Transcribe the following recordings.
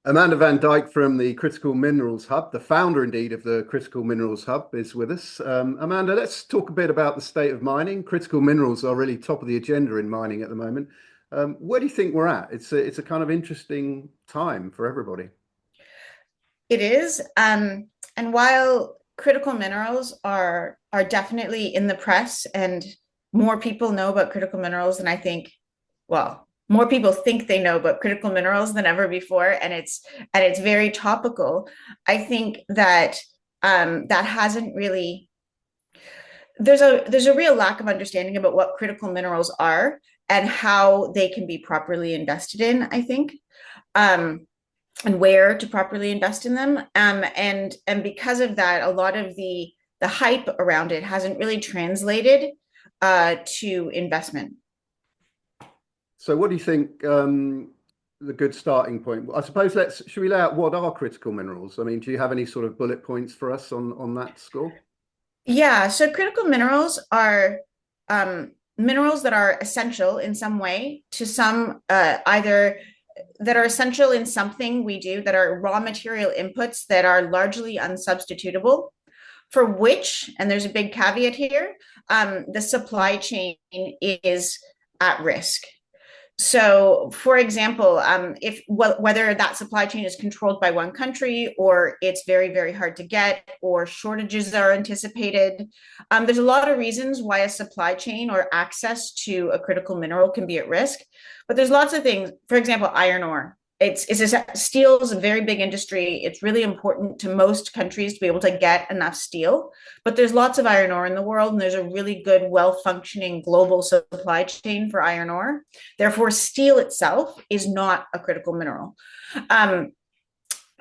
Amanda van Dyke from the Critical Minerals Hub, the founder indeed of the Critical Minerals Hub, is with us. Amanda, let's talk a bit about the state of mining. Critical minerals are really top of the agenda in mining at the moment. Where do you think we're at? It's a kind of interesting time for everybody. It is. And while critical minerals are definitely in the press and more people know about critical minerals than I think, well, more people think they know about critical minerals than ever before, and it's very topical. I think that that hasn't really there's a real lack of understanding about what critical minerals are and how they can be properly invested in, I think. Um, and where to properly invest in them. And because of that, a lot of the hype around it hasn't really translated to investment. So, what do you think the good starting point? I suppose should we lay out what are critical minerals? I mean, do you have any sort of bullet points for us on that score? Yeah, so critical minerals are minerals that are essential in some way to some either that are essential in something we do that are raw material inputs that are largely unsubstitutable, for which, and there's a big caveat here, the supply chain is at risk. So, for example, if whether that supply chain is controlled by one country or it's very, very hard to get or shortages are anticipated, there's a lot of reasons why a supply chain or access to a critical mineral can be at risk. But there's lots of things. For example, iron ore. Steel is a very big industry. It's really important to most countries to be able to get enough steel. But there's lots of iron ore in the world, and there's a really good, well-functioning global supply chain for iron ore. Therefore, steel itself is not a critical mineral. Um,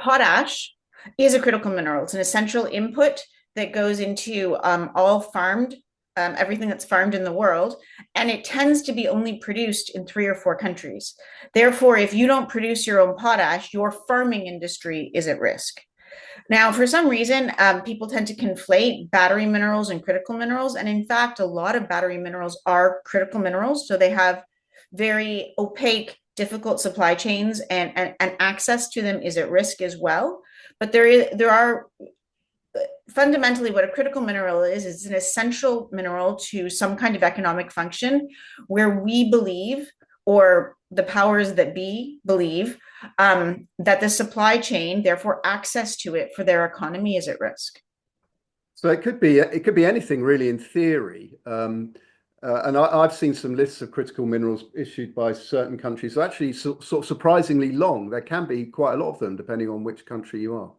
Potash is a critical mineral. It's an essential input that goes into all farmed, everything that's farmed in the world, and it tends to be only produced in 3 or 4 countries. Therefore, if you don't produce your own potash, your farming industry is at risk. Now, for some reason, people tend to conflate battery minerals and critical minerals. And in fact, a lot of battery minerals are critical minerals. So they have very opaque, difficult supply chains, and access to them is at risk as well. But there are fundamentally what a critical mineral is an essential mineral to some kind of economic function where we believe, or the powers that be believe, that the supply chain, therefore access to it for their economy, is at risk. So it could be anything really in theory. And I've seen some lists of critical minerals issued by certain countries. So actually, sort of surprisingly long. There can be quite a lot of them, depending on which country you are.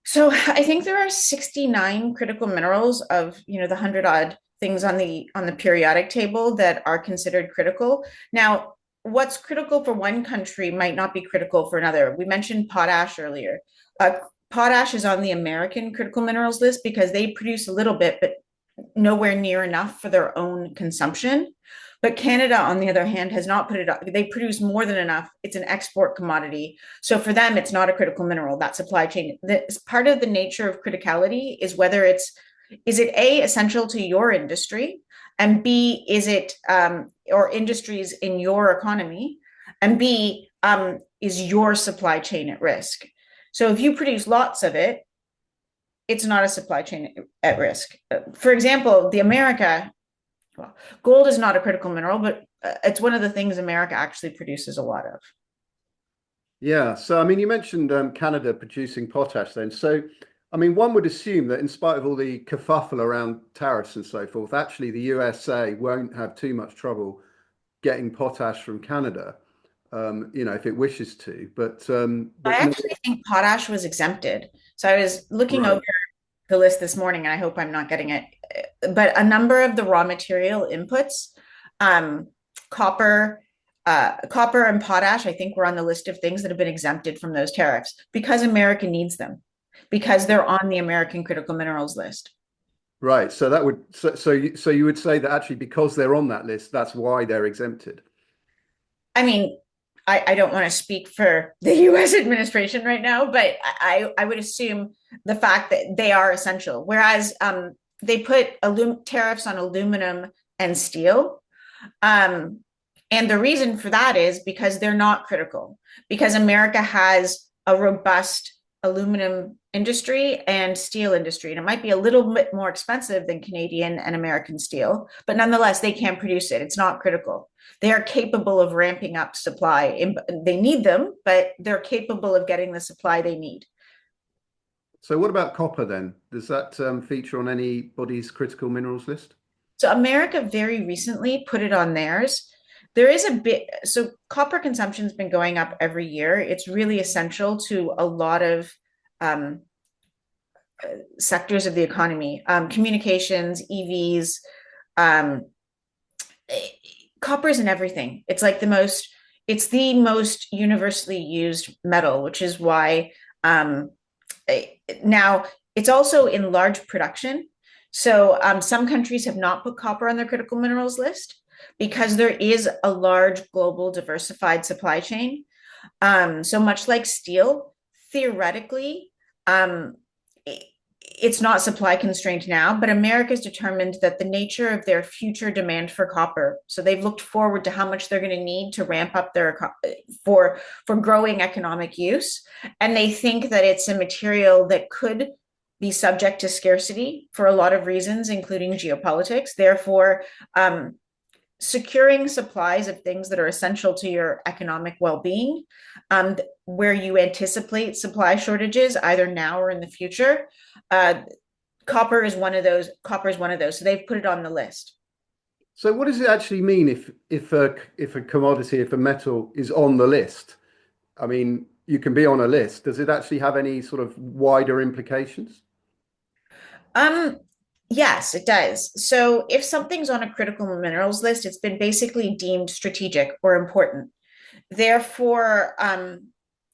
So I think there are 69 critical minerals of, the 100 odd things on the periodic table that are considered critical. Now, what's critical for one country might not be critical for another. We mentioned potash earlier. Potash is on the American critical minerals list because they produce a little bit, but nowhere near enough for their own consumption. But Canada, on the other hand, has not put it up. They produce more than enough. It's an export commodity. So for them, it's not a critical mineral, that supply chain. That's part of the nature of criticality is whether is it A, essential to your industry, and B, is it, or industries in your economy, and B, is your supply chain at risk? So if you produce lots of it, it's not a supply chain at risk. For example, well, gold is not a critical mineral, but it's one of the things America actually produces a lot of. Yeah. So I mean, you mentioned Canada producing potash then. So I mean, one would assume that in spite of all the kerfuffle around tariffs and so forth, actually the USA won't have too much trouble getting potash from Canada, if it wishes to. I But actually think potash was exempted. So I was looking over right. the list this morning, and I hope I'm not getting it. But a number of the raw material inputs, um, copper, copper and potash, I think were on the list of things that have been exempted from those tariffs because America needs them, because they're on the American critical minerals list. Right. So that would so you would say that actually because they're on that list, that's why they're exempted. I mean, I don't want to speak for the US administration right now, but I would assume the fact that they are essential. Whereas they put tariffs on aluminum and steel. Um, and the reason for that is because they're not critical, because America has a robust aluminum industry and steel industry. And it might be a little bit more expensive than Canadian and American steel, but nonetheless, they can produce it. It's not critical. They are capable of ramping up supply. They need them, but they're capable of getting the supply they need. So what about copper then? Does that feature on anybody's critical minerals list? So America very recently put it on theirs. There is a bit, so copper consumption has been going up every year. It's really essential to a lot of um, sectors of the economy, communications, EVs, um, copper is in everything. It's the most universally used metal, which is why um, now it's also in large production. So some countries have not put copper on their critical minerals list because there is a large global diversified supply chain. So much like steel, theoretically, um, it's not supply constrained now, but America's determined that the nature of their future demand for copper. So they've looked forward to how much they're going to need to ramp up their for growing economic use, and they think that it's a material that could be subject to scarcity for a lot of reasons, including geopolitics. Therefore, securing supplies of things that are essential to your economic well-being, where you anticipate supply shortages either now or in the future. Copper is one of those. Copper is one of those. So they've put it on the list. So what does it actually mean if a commodity, if a metal is on the list? I mean, you can be on a list. Does it actually have any sort of wider implications? Um, yes, it does. So if something's on a critical minerals list, it's been basically deemed strategic or important. Therefore,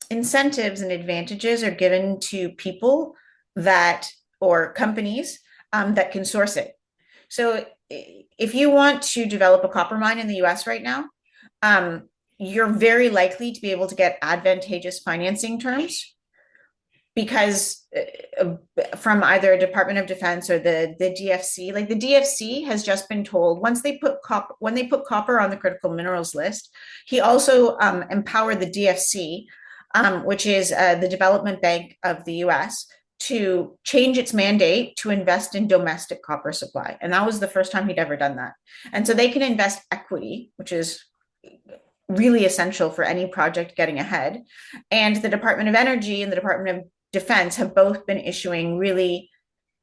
incentives and advantages are given to people that or companies that can source it. So if you want to develop a copper mine in the US right now, you're very likely to be able to get advantageous financing terms because from either Department of Defense or the DFC, like the DFC has just been told once they put copper when they put copper on the critical minerals list, he also empowered the DFC, which is the development bank of the US, to change its mandate to invest in domestic copper supply. And that was the first time he'd ever done that. And so they can invest equity, which is really essential for any project getting ahead. And the Department of Energy and the Department of Defense have both been issuing really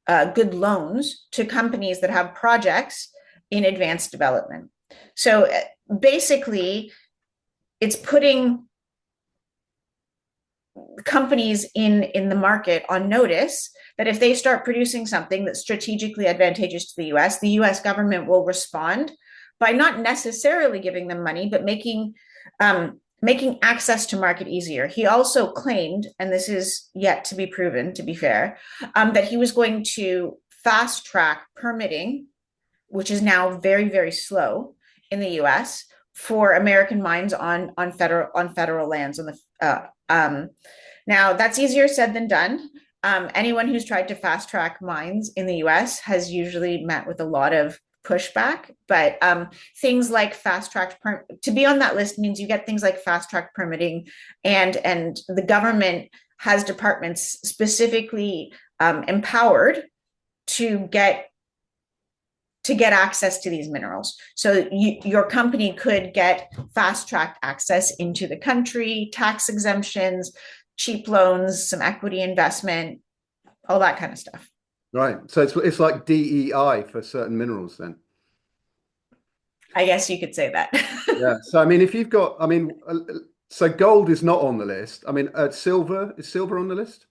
good loans to companies that have projects in advanced development. So basically, it's putting companies in the market on notice that if they start producing something that's strategically advantageous to the US government will respond by not necessarily giving them money, but making access to market easier. He also claimed, and this is yet to be proven, to be fair, that he was going to fast track permitting, which is now very, very slow in the US for American mines on federal lands. Now that's easier said than done. Anyone who's tried to fast track mines in the US has usually met with a lot of pushback, but things like fast track to be on that list means you get things like fast track permitting, and the government has departments specifically empowered to get access to these minerals. So your company could get fast track access into the country, tax exemptions, cheap loans, some equity investment, all that kind of stuff. Right. So it's like DEI for certain minerals then. I guess you could say that. Yeah. So I mean, if you've got, I mean, so gold is not on the list. I mean, silver is silver on the list?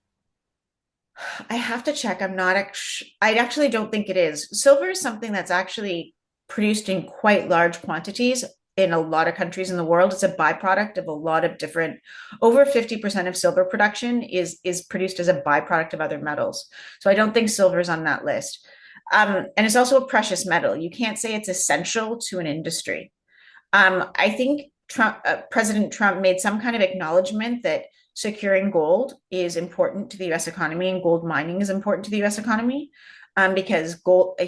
I have to check. I actually don't think it is. Silver is something that's actually produced in quite large quantities in a lot of countries in the world. It's a byproduct of a lot of different, over 50% of silver production is produced as a byproduct of other metals. So I don't think silver is on that list. And it's also a precious metal. You can't say it's essential to an industry. I think President Trump made some kind of acknowledgement that securing gold is important to the U.S. economy and gold mining is important to the U.S. economy, because gold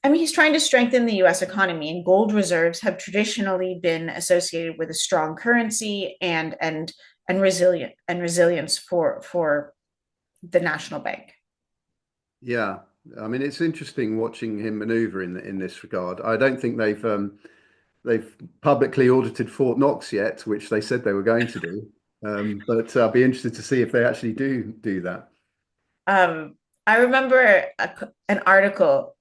I mean, he's trying to strengthen the US economy, and gold reserves have traditionally been associated with a strong currency and resilience for the national bank. Yeah, I mean, it's interesting watching him maneuver in this regard. I don't think they've publicly audited Fort Knox yet, which they said they were going to do. But I'll be interested to see if they actually do that. I remember an article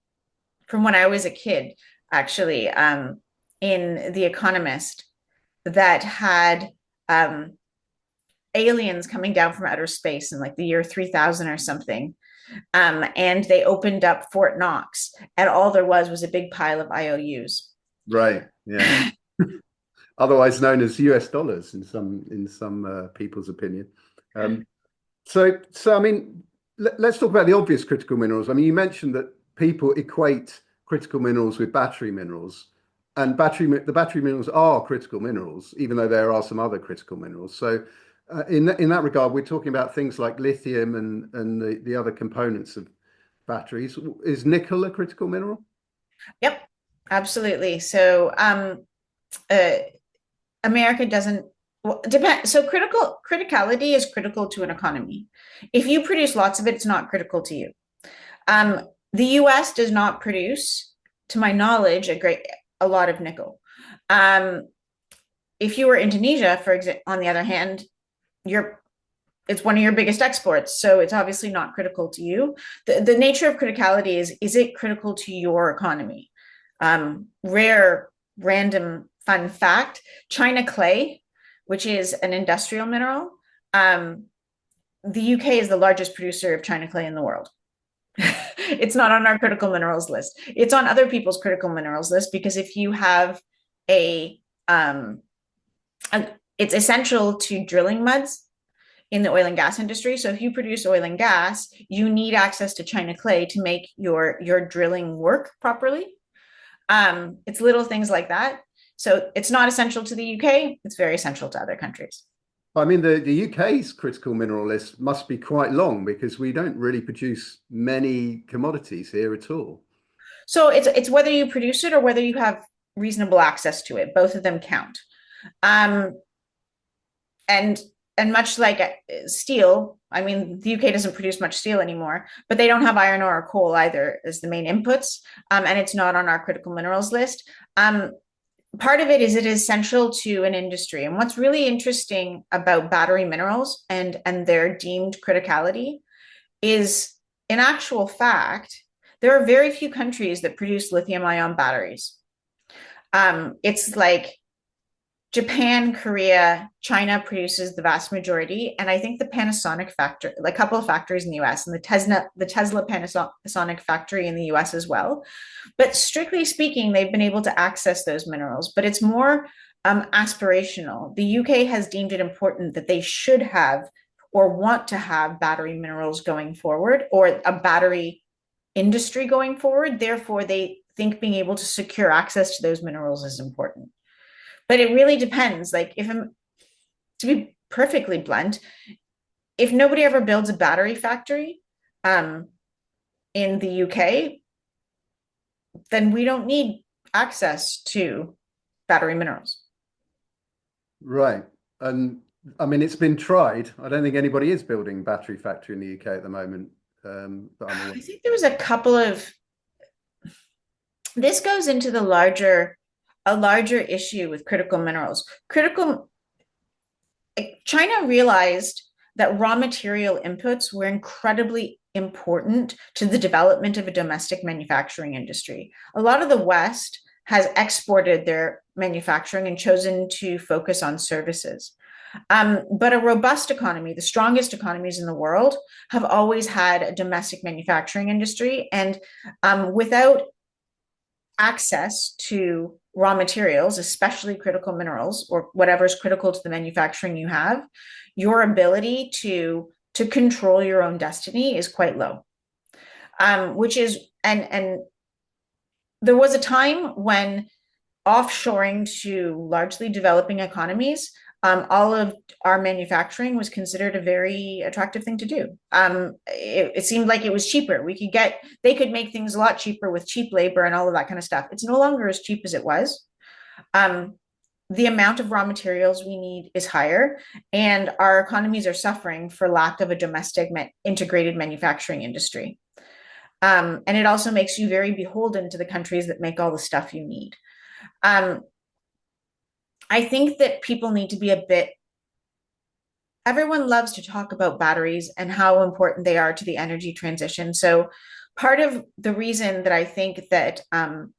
from when I was a kid, actually, in The Economist that had aliens coming down from outer space in like the year 3000 or something. And they opened up Fort Knox, and all there was a big pile of IOUs. Right. Yeah. Otherwise known as US dollars in some people's opinion. Um, so I mean, let's talk about the obvious critical minerals. I mean, you mentioned that people equate critical minerals with battery minerals, and the battery minerals are critical minerals, even though there are some other critical minerals. So, in that regard, we're talking about things like lithium and the other components of batteries. Is nickel a critical mineral? Yep, absolutely. So uh, America doesn't depend. So criticality is critical to an economy. If you produce lots of it, it's not critical to you. The U.S. does not produce, to my knowledge, a lot of nickel. Um, if you were Indonesia, for example, on the other hand, you're it's one of your biggest exports, so it's obviously not critical to you. The nature of criticality is it critical to your economy? Rare, random, fun fact: China clay, which is an industrial mineral, the UK is the largest producer of China clay in the world. It's not on our critical minerals list. It's on other people's critical minerals list because if you have a, um, it's essential to drilling muds in the oil and gas industry. So if you produce oil and gas, you need access to China clay to make your drilling work properly. It's little things like that. So it's not essential to the UK. It's very essential to other countries. I mean, the UK's critical mineral list must be quite long because we don't really produce many commodities here at all. So it's whether you produce it or whether you have reasonable access to it. Both of them count. Um, and and much like steel, I mean, the UK doesn't produce much steel anymore, but they don't have iron ore or coal either as the main inputs, and it's not on our critical minerals list. Part of it is essential to an industry, and what's really interesting about battery minerals and their deemed criticality is, in actual fact, there are very few countries that produce lithium-ion batteries. It's like Japan, Korea, China produces the vast majority, and I think the Panasonic factory, like a couple of factories in the US, and the Tesla Panasonic factory in the US as well. But strictly speaking, they've been able to access those minerals, but it's more aspirational. The UK has deemed it important that they should have or want to have battery minerals going forward, or a battery industry going forward. Therefore, they think being able to secure access to those minerals is important. But it really depends. Like, if I'm to be perfectly blunt, if nobody ever builds a battery factory in the UK, then we don't need access to battery minerals. Right. And I mean, it's been tried. I don't think anybody is building a battery factory in the UK at the moment. But I think there was a couple of, this goes into a larger issue with critical minerals. China realized that raw material inputs were incredibly important to the development of a domestic manufacturing industry. A lot of the West has exported their manufacturing and chosen to focus on services. But a robust economy, the strongest economies in the world, have always had a domestic manufacturing industry. And without access to raw materials, especially critical minerals or whatever is critical to the manufacturing you have, your ability to control your own destiny is quite low. Which is and there was a time when offshoring to largely developing economies all of our manufacturing was considered a very attractive thing to do. It seemed like it was cheaper. They could make things a lot cheaper with cheap labor and all of that kind of stuff. It's no longer as cheap as it was. Um, the amount of raw materials we need is higher, and our economies are suffering for lack of a domestic integrated manufacturing industry. And it also makes you very beholden to the countries that make all the stuff you need. Um, I think that people need to be a bit, everyone loves to talk about batteries and how important they are to the energy transition. So part of the reason that I think that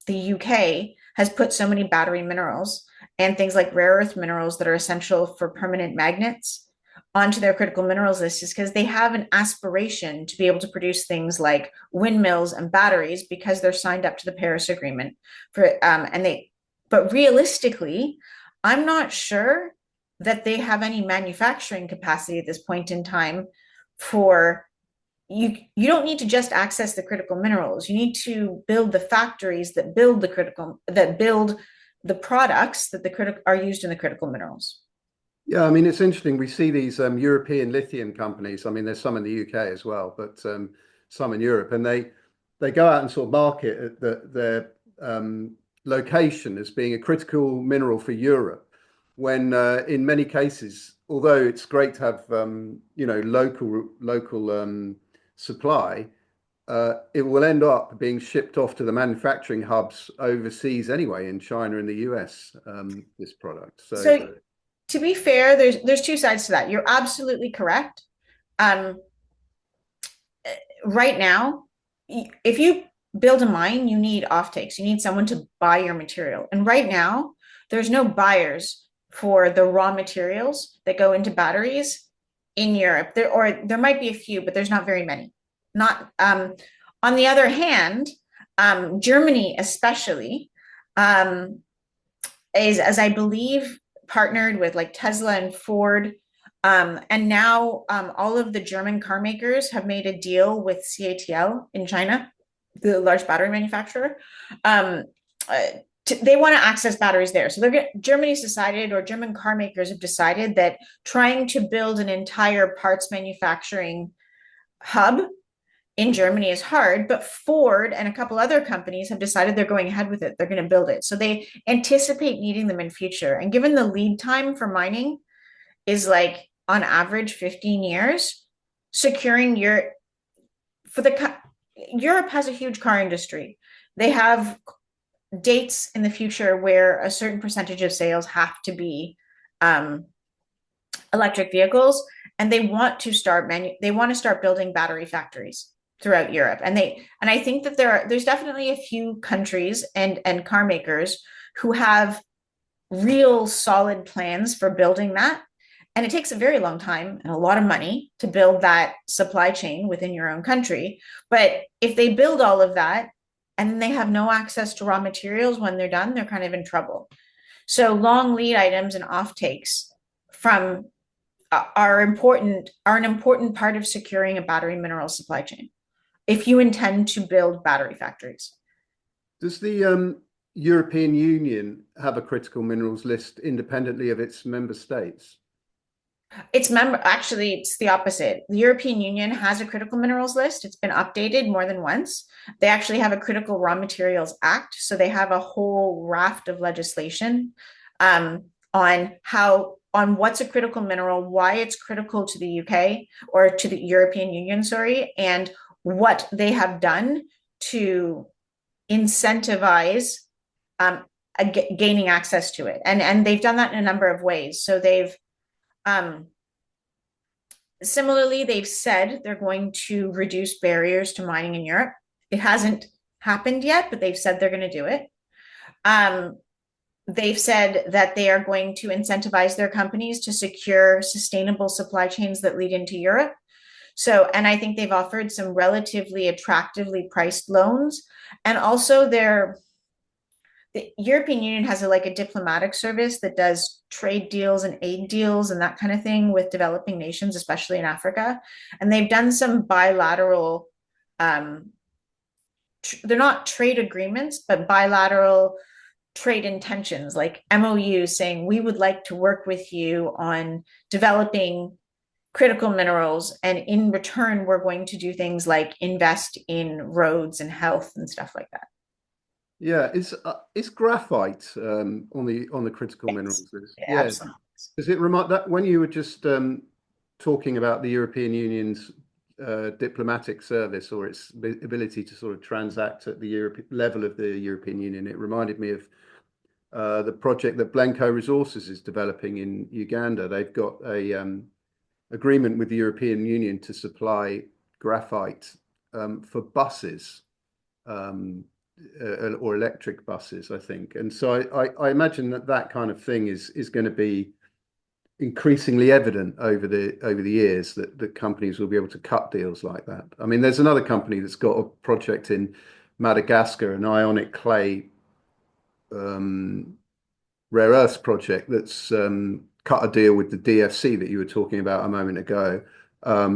the UK has put so many battery minerals and things like rare earth minerals that are essential for permanent magnets onto their critical minerals list is because they have an aspiration to be able to produce things like windmills and batteries because they're signed up to the Paris Agreement but realistically, I'm not sure that they have any manufacturing capacity at this point in time for you don't need to just access the critical minerals. You need to build the factories that build the products that are used in the critical minerals. Yeah, I mean, it's interesting. We see these European lithium companies. I mean, there's some in the UK as well, but some in Europe, and they go out and sort of market their location as being a critical mineral for Europe. When in many cases, although it's great to have local supply, it will end up being shipped off to the manufacturing hubs overseas anyway, in China and the US. This product, so. So to be fair, there's two sides to that. You're absolutely correct. Um, right now, if you build a mine, you need offtakes. You need someone to buy your material. And right now, there's no buyers for the raw materials that go into batteries in Europe. There might be a few, but there's not very many. Not on the other hand, Germany especially is, as I believe, partnered with like Tesla and Ford. And now all of the German car makers have made a deal with CATL in China, the large battery manufacturer. They want to access batteries there. So Germany's decided, or German car makers have decided that trying to build an entire parts manufacturing hub in Germany is hard, but Ford and a couple other companies have decided they're going ahead with it. They're going to build it. So they anticipate needing them in future. And given the lead time for mining is like on average 15 years, securing Europe has a huge car industry. They have dates in the future where a certain percentage of sales have to be electric vehicles, and they want to start building battery factories throughout Europe. And I think that there's definitely a few countries and car makers who have real solid plans for building that. And it takes a very long time and a lot of money to build that supply chain within your own country. But if they build all of that and then they have no access to raw materials when they're done, they're kind of in trouble. So long lead items and offtakes from are an important part of securing a battery mineral supply chain if you intend to build battery factories. Does the European Union have a critical minerals list independently of its member states? Actually, it's the opposite. The European Union has a critical minerals list. It's been updated more than once. They actually have a critical raw materials act. So they have a whole raft of legislation on what's a critical mineral, why it's critical to the UK or to the European Union, sorry, and what they have done to incentivize gaining access to it. And they've done that in a number of ways. So similarly, they've said they're going to reduce barriers to mining in Europe. It hasn't happened yet, but they've said they're going to do it. They've said that they are going to incentivize their companies to secure sustainable supply chains that lead into Europe. So, and I think they've offered some relatively attractively priced loans. And also the European Union has a diplomatic service that does trade deals and aid deals and that kind of thing with developing nations, especially in Africa. And they've done some bilateral, they're not trade agreements, but bilateral trade intentions, like MOUs saying we would like to work with you on developing critical minerals, and in return we're going to do things like invest in roads and health and stuff like that. Yeah, is graphite on the critical Yes, minerals list? yeah, Yeah, absolutely. does it remind that when you were just talking about the European Union's diplomatic service or its ability to sort of transact at the Europe level of the European Union, it reminded me of the project that Blenco Resources is developing in Uganda. They've got a agreement with the European Union to supply graphite for buses. Um, or electric buses, I think. And so I imagine that that kind of thing is going to be increasingly evident over the years that companies will be able to cut deals like that. I mean, there's another company that's got a project in Madagascar, an ionic clay um, rare earths project that's cut a deal with the DFC that you were talking about a moment ago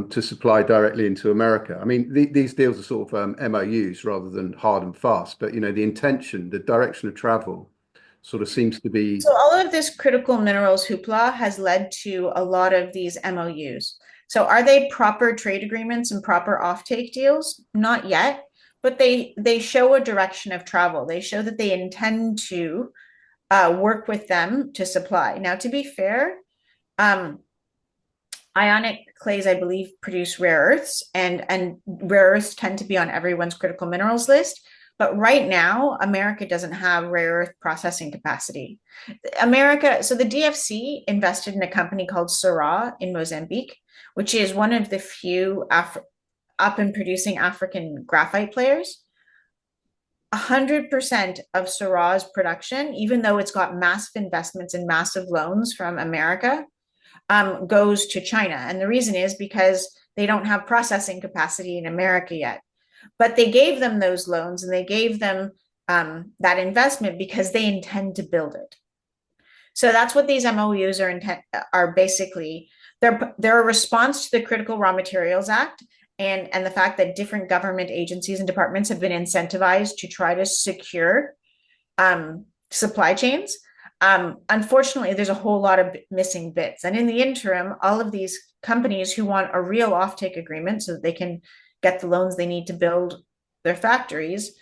to supply directly into America. I mean, these deals are sort of MOUs rather than hard and fast, but the intention, the direction of travel sort of seems to be. So all of this critical minerals hoopla has led to a lot of these MOUs. So are they proper trade agreements and proper offtake deals? Not yet, but they show a direction of travel. They show that they intend to work with them to supply. Now, to be fair, um, ionic clays, I believe, produce rare earths, and rare earths tend to be on everyone's critical minerals list. But right now, America doesn't have rare earth processing capacity. So the DFC invested in a company called Syrah in Mozambique, which is one of the few up and producing African graphite players. 100% of Syrah's production, even though it's got massive investments and massive loans from America, goes to China. And the reason is because they don't have processing capacity in America yet. But they gave them those loans and they gave them that investment because they intend to build it. So that's what these MOUs are basically. They're a response to the Critical Raw Materials Act and the fact that different government agencies and departments have been incentivized to try to secure supply chains. Unfortunately, there's a whole lot of missing bits. And in the interim, all of these companies who want a real offtake agreement so that they can get the loans they need to build their factories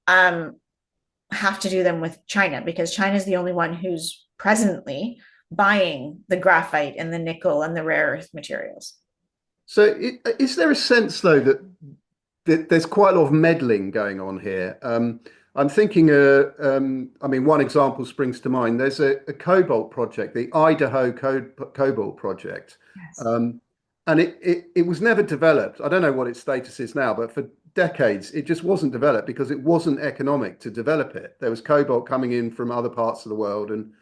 have to do them with China, because China is the only one who's presently buying the graphite and the nickel and the rare earth materials. So is there a sense though that there's quite a lot of meddling going on here? I'm thinking, I mean, one example springs to mind. There's a cobalt project, the Idaho Cobalt Project, Yes. and it was never developed. I don't know what its status is now, but for decades it just wasn't developed because it wasn't economic to develop it. There was cobalt coming in from other parts of the world, and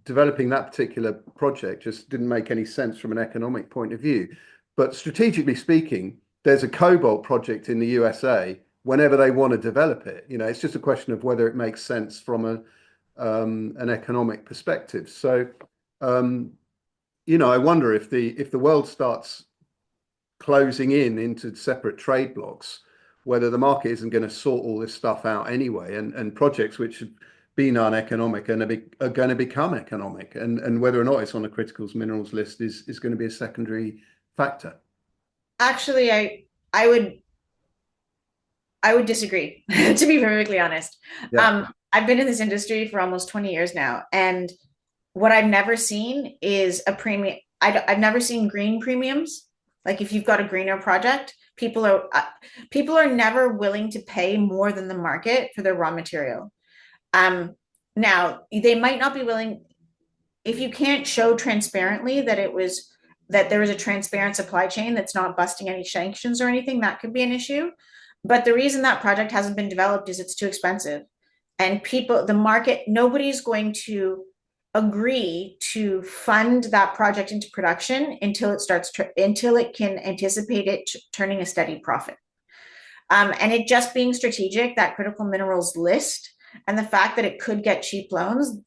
developing that particular project just didn't make any sense from an economic point of view. But strategically speaking, there's a cobalt project in the USA whenever they want to develop it. It's just a question of whether it makes sense from an economic perspective. So, I wonder if the world starts closing into separate trade blocks, whether the market isn't going to sort all this stuff out anyway, and projects which have been uneconomic are going to become economic, and whether or not it's on the critical minerals list is going to be a secondary factor. Actually, I would disagree, to be perfectly honest. Yeah. I've been in this industry for almost 20 years now, and what I've never seen is a premium. I've never seen green premiums. Like if you've got a greener project, people are never willing to pay more than the market for their raw material. Now they might not be willing if you can't show transparently that there was a transparent supply chain that's not busting any sanctions or anything, that could be an issue. But the reason that project hasn't been developed is it's too expensive. And the market, nobody's going to agree to fund that project into production until it can anticipate it turning a steady profit. And it just being strategic, that critical minerals list, and the fact that it could get cheap loans,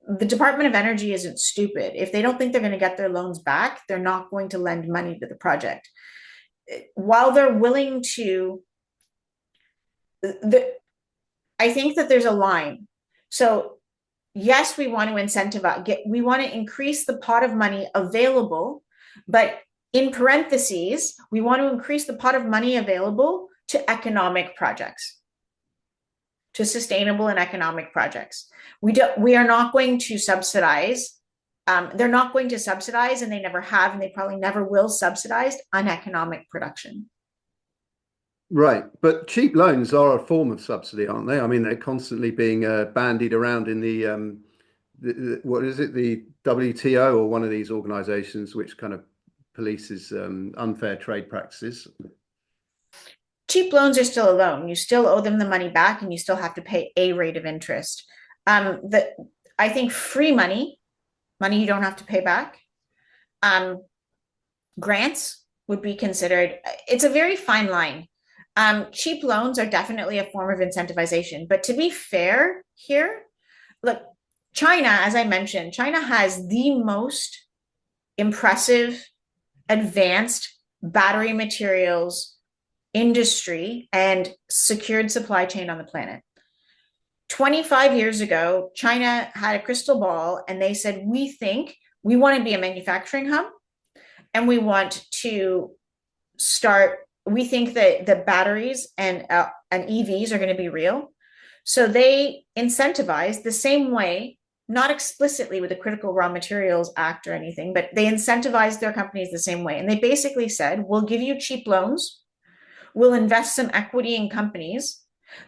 the Department of Energy isn't stupid. If they don't think they're going to get their loans back, they're not going to lend money to the project. While they're willing to, I think that there's a line. So yes, we want to incentivize, we want to increase the pot of money available, but in parentheses, we want to increase the pot of money available to economic projects, to sustainable and economic projects. We are not going to subsidize. They're not going to subsidize, and they never have, and they probably never will subsidize uneconomic production. Right, but cheap loans are a form of subsidy, aren't they? I mean, they're constantly being bandied around in what is it, the WTO or one of these organizations which kind of polices unfair trade practices. Cheap loans are still a loan. You still owe them the money back, and you still have to pay a rate of interest. I think free money, money you don't have to pay back, grants would be considered. It's a very fine line. Cheap loans are definitely a form of incentivization, but to be fair here, look, China, as I mentioned, China has the most impressive, advanced battery materials industry and secured supply chain on the planet. 25 years ago, China had a crystal ball and they said, we think we want to be a manufacturing hub and we want to start. We think that the batteries and EVs are going to be real. So they incentivize the same way, not explicitly with the Critical Raw Materials Act or anything, but they incentivized their companies the same way. And they basically said, we'll give you cheap loans, we'll invest some equity in companies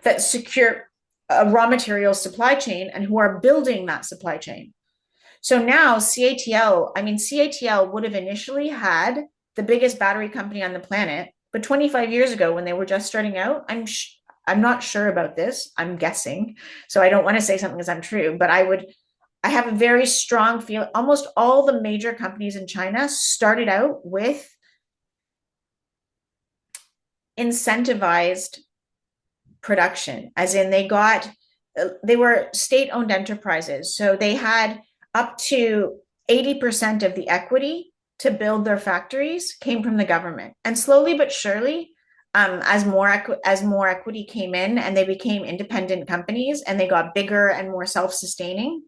that secure a raw materials supply chain and who are building that supply chain. So now CATL would have initially had the biggest battery company on the planet, but 25 years ago when they were just starting out, I'm not sure about this, I'm guessing, so I don't want to say something as untrue, but I have a very strong feel. Almost all the major companies in China started out with incentivized production, as in they were state-owned enterprises. So they had up to 80% of the equity to build their factories came from the government. And slowly but surely, as more equity came in and they became independent companies and they got bigger and more self-sustaining,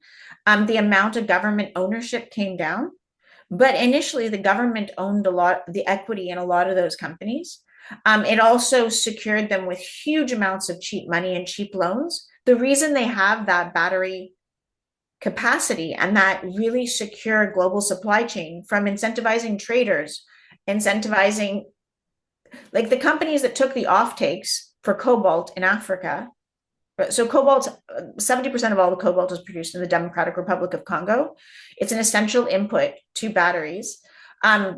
the amount of government ownership came down. But initially, the government owned a lot the equity in a lot of those companies. It also secured them with huge amounts of cheap money and cheap loans. The reason they have that battery capacity and that really secure global supply chain, from incentivizing traders, incentivizing like the companies that took the offtakes for cobalt in Africa. So cobalt, 70% of all the cobalt is produced in the Democratic Republic of Congo. It's an essential input to batteries. And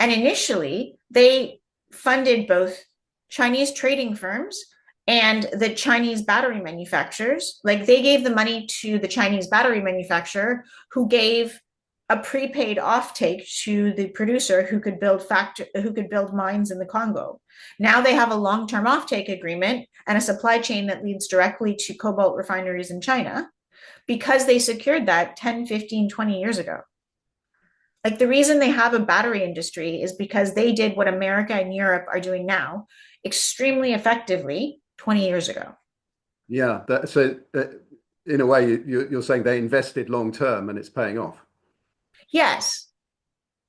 initially, they funded both Chinese trading firms and the Chinese battery manufacturers. Like they gave the money to the Chinese battery manufacturer who gave a prepaid offtake to the producer who could build mines in the Congo. Now they have a long-term offtake agreement and a supply chain that leads directly to cobalt refineries in China because they secured that 10, 15, 20 years ago. Like the reason they have a battery industry is because they did what America and Europe are doing now extremely effectively 20 years ago. Yeah, so in a way, you're saying they invested long term and it's paying off. Yes.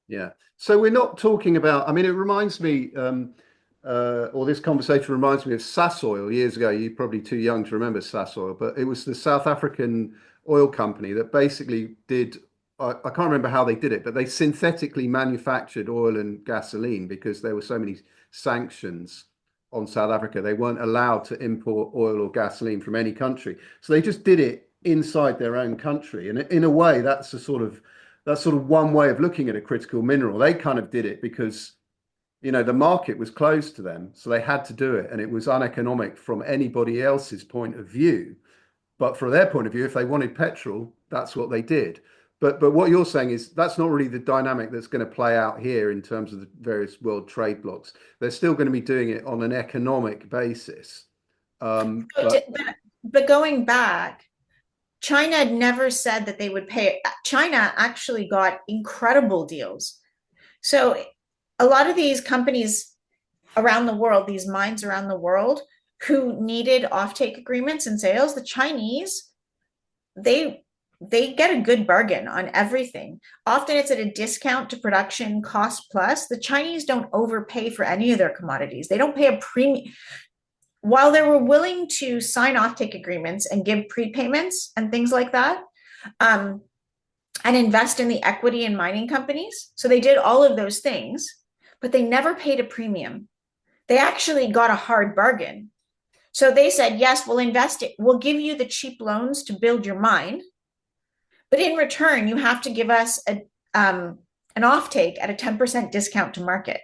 Yeah. So we're not talking about, I mean, it reminds me, or this conversation reminds me of Sasol years ago. You're probably too young to remember Sasol, but it was the South African oil company that basically did, I can't remember how they did it, but they synthetically manufactured oil and gasoline because there were so many sanctions on South Africa. They weren't allowed to import oil or gasoline from any country. So they just did it inside their own country. And in a way, that's one way of looking at a critical mineral. They kind of did it because, the market was closed to them. So they had to do it. And it was uneconomic from anybody else's point of view. But from their point of view, if they wanted petrol, that's what they did. But what you're saying is that's not really the dynamic that's going to play out here in terms of the various world trade blocks. They're still going to be doing it on an economic basis. But going back, China never said that they would pay. China actually got incredible deals. So a lot of these companies around the world, these mines around the world who needed offtake agreements and sales, the Chinese they they get a good bargain on everything. Often it's at a discount to production cost plus. The Chinese don't overpay for any of their commodities. They don't pay a premium. While they were willing to sign offtake agreements and give prepayments and things like that, um, and invest in the equity in mining companies. So they did all of those things, but they never paid a premium. They actually got a hard bargain. So they said, yes, we'll invest it. We'll give you the cheap loans to build your mine. But in return, you have to give us an offtake at a 10% discount to market.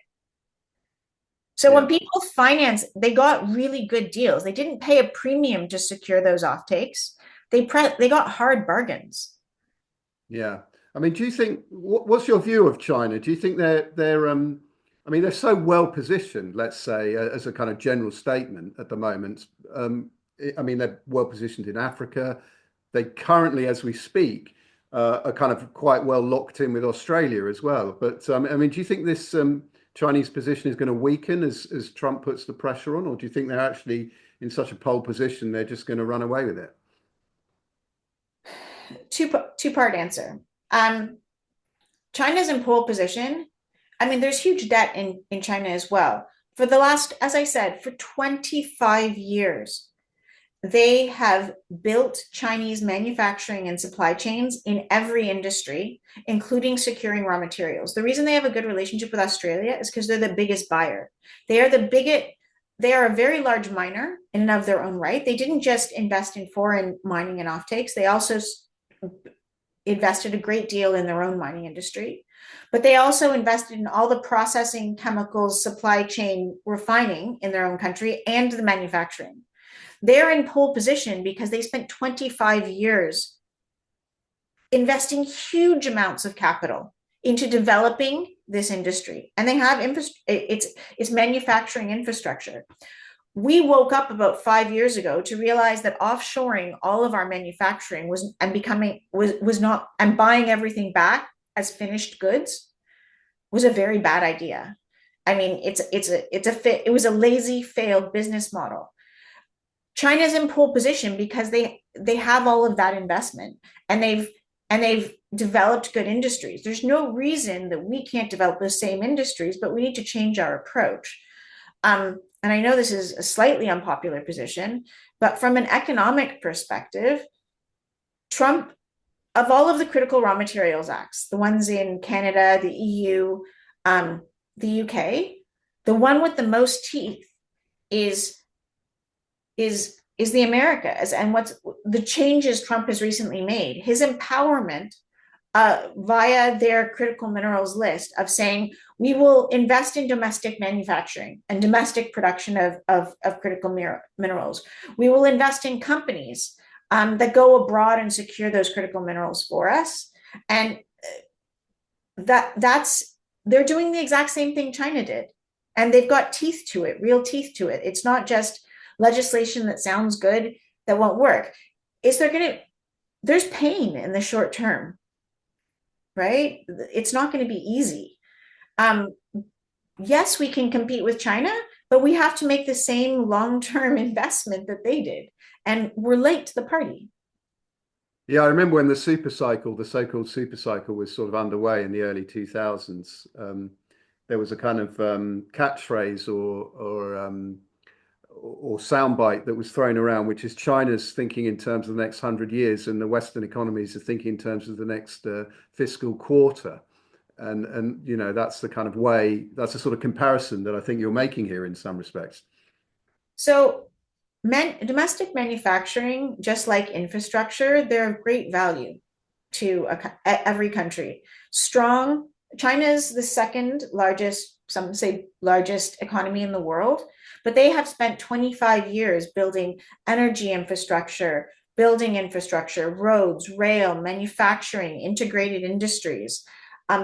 So when Yeah. people finance, they got really good deals. They didn't pay a premium to secure those offtakes. They got hard bargains. Yeah. I mean, do you think what's your view of China? Do you think they're I mean, they're so well positioned, let's say, as a kind of general statement at the moment. I mean, they're well positioned in Africa. They currently, as we speak, are kind of quite well locked in with Australia as well. But I mean, do you think this Chinese position is going to weaken as Trump puts the pressure on, or do you think they're actually in such a pole position they're just going to run away with it? Two-part answer. Um, China's in pole position. I mean, there's huge debt in China as well. For the last, as I said, for 25 years, they have built Chinese manufacturing and supply chains in every industry, including securing raw materials. The reason they have a good relationship with Australia is because they're the biggest buyer. They are the biggest, they are a very large miner in and of their own right. They didn't just invest in foreign mining and offtakes, they also invested a great deal in their own mining industry. But they also invested in all the processing, chemicals, supply chain, refining in their own country and the manufacturing. They're in pole position because they spent 25 years investing huge amounts of capital into developing this industry. And they have it's manufacturing infrastructure. We woke up about 5 years ago to realize that offshoring all of our manufacturing was not, and buying everything back as finished goods was a very bad idea. I mean, it was a lazy, failed business model. China's in pole position because they have all of that investment, and they've developed good industries. There's no reason that we can't develop those same industries, but we need to change our approach. And I know this is a slightly unpopular position, but from an economic perspective, Trump, of all of the critical raw materials acts, the ones in Canada, the EU, the UK, the one with the most teeth is the Americas, and what's the changes Trump has recently made. His empowerment via their critical minerals list of saying we will invest in domestic manufacturing and domestic production of critical minerals. We will invest in companies that go abroad and secure those critical minerals for us. And they're doing the exact same thing China did. And they've got teeth to it, real teeth to it. It's not just legislation that sounds good that won't work. There's pain in the short term, right? It's not going to be easy. Yes, we can compete with China, but we have to make the same long-term investment that they did. And we're late to the party. Yeah, I remember when the super cycle, the so-called super cycle, was sort of underway in the early 2000s. There was a kind of catchphrase or soundbite that was thrown around, which is China's thinking in terms of the next 100 years, and the Western economies are thinking in terms of the next fiscal quarter. And you know, that's the kind of way, that's the sort of comparison that I think you're making here in some respects. So domestic manufacturing, just like infrastructure, they're of great value to every country. Strong, China is the second largest, some say largest economy in the world, but they have spent 25 years building energy infrastructure, building infrastructure, roads, rail, manufacturing, integrated industries,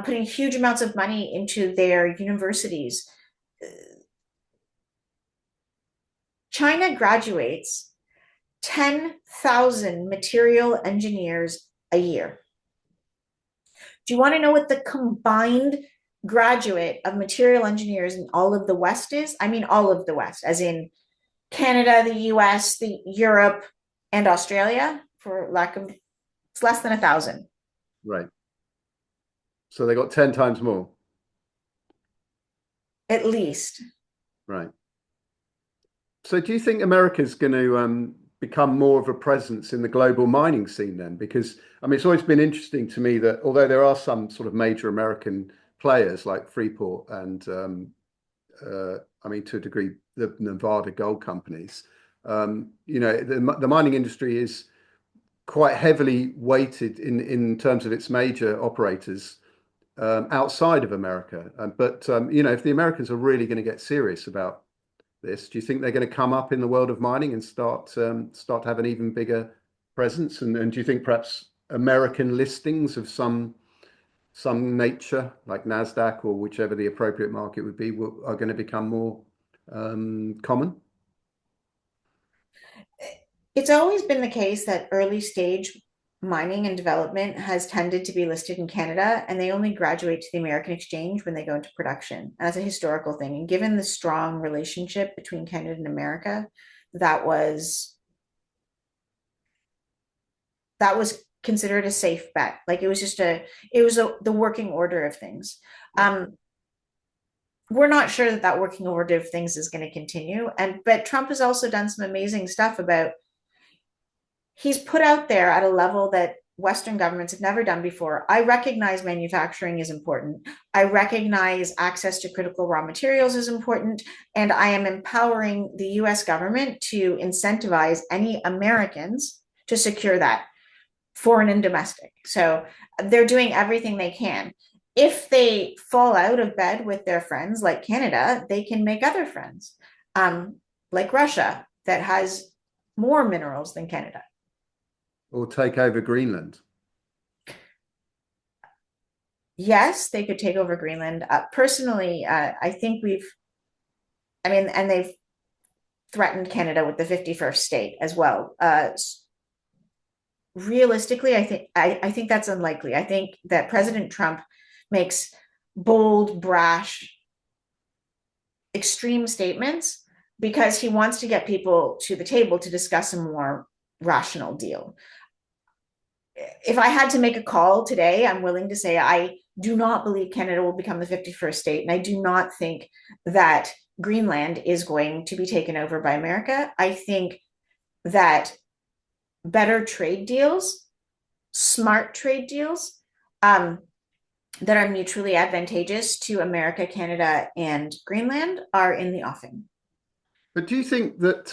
putting huge amounts of money into their universities. China graduates 10,000 material engineers a year. Do you want to know what the combined graduate of material engineers in all of the West is? I mean, all of the West, as in Canada, the US, the Europe, and Australia, for lack of It's less than 1,000. Right. So they got 10 times more. At least. Right. So do you think America's going to become more of a presence in the global mining scene then? Because I mean, it's always been interesting to me that although there are some sort of major American players like Freeport and I mean, to a degree, the Nevada gold companies, the mining industry is quite heavily weighted in terms of its major operators outside of America. But if the Americans are really going to get serious about this, do you think they're going to come up in the world of mining and start to have an even bigger presence? And do you think perhaps American listings of some nature, like NASDAQ or whichever the appropriate market would be, are going to become more common? It's always been the case that early stage mining and development has tended to be listed in Canada, and they only graduate to the American exchange when they go into production. And that's a historical thing. And given the strong relationship between Canada and America, that was considered a safe bet. Like the working order of things. We're not sure that working order of things is going to continue. But Trump has also done some amazing stuff about, he's put out there at a level that Western governments have never done before. I recognize manufacturing is important. I recognize access to critical raw materials is important. And I am empowering the US government to incentivize any Americans to secure that, foreign and domestic. So they're doing everything they can. If they fall out of bed with their friends like Canada, they can make other friends, like Russia, that has more minerals than Canada. Or take over Greenland? Yes, they could take over Greenland. Personally, I think and they've threatened Canada with the 51st state as well. Realistically, I think that's unlikely. I think that President Trump makes bold, brash, extreme statements because he wants to get people to the table to discuss a more rational deal. If I had to make a call today, I'm willing to say I do not believe Canada will become the 51st state, and I do not think that Greenland is going to be taken over by America. I think that better trade deals, smart trade deals, that are mutually advantageous to America, Canada, and Greenland are in the offing. But do you think that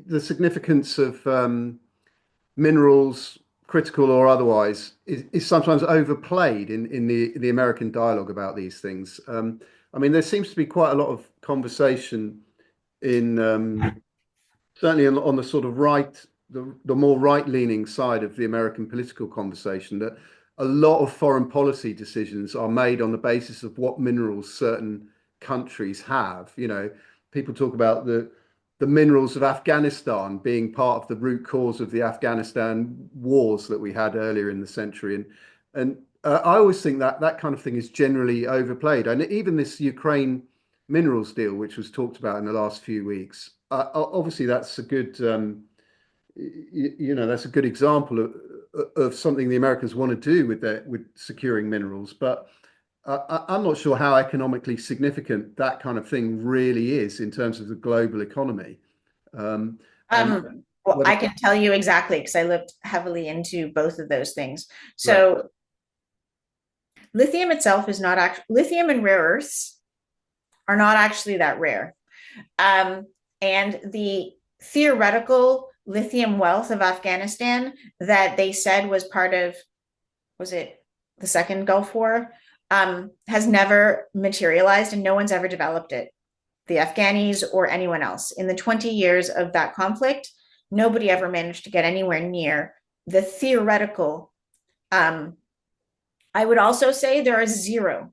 the significance of minerals, critical or otherwise, is sometimes overplayed in the American dialogue about these things? I mean, there seems to be quite a lot of conversation in certainly on the sort of the more right-leaning side of the American political conversation, that a lot of foreign policy decisions are made on the basis of what minerals certain countries have. People talk about the minerals of Afghanistan being part of the root cause of the Afghanistan wars that we had earlier in the century. And I always think that that kind of thing is generally overplayed. And even this Ukraine minerals deal, which was talked about in the last few weeks, obviously that's a good, that's a good example of something the Americans want to do with securing minerals. But I'm not sure how economically significant that kind of thing really is in terms of the global economy. And Well, whether, I can tell you exactly because I looked heavily into both of those things. So, right, lithium itself is not actually, lithium and rare earths are not actually that rare. And the theoretical lithium wealth of Afghanistan that they said was part of, was it the second Gulf War, has never materialized and no one's ever developed it, the Afghanis or anyone else. In the 20 years of that conflict, nobody ever managed to get anywhere near the theoretical. I would also say there are zero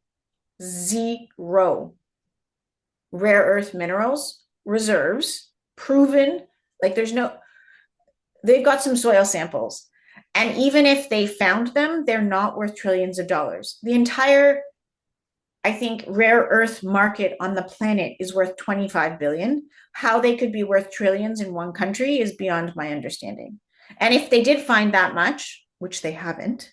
rare earth minerals reserves proven. Like they've got some soil samples. And even if they found them, they're not worth trillions of dollars. The entire, I think, rare earth market on the planet is worth 25 billion. How they could be worth trillions in one country is beyond my understanding. And if they did find that much, which they haven't,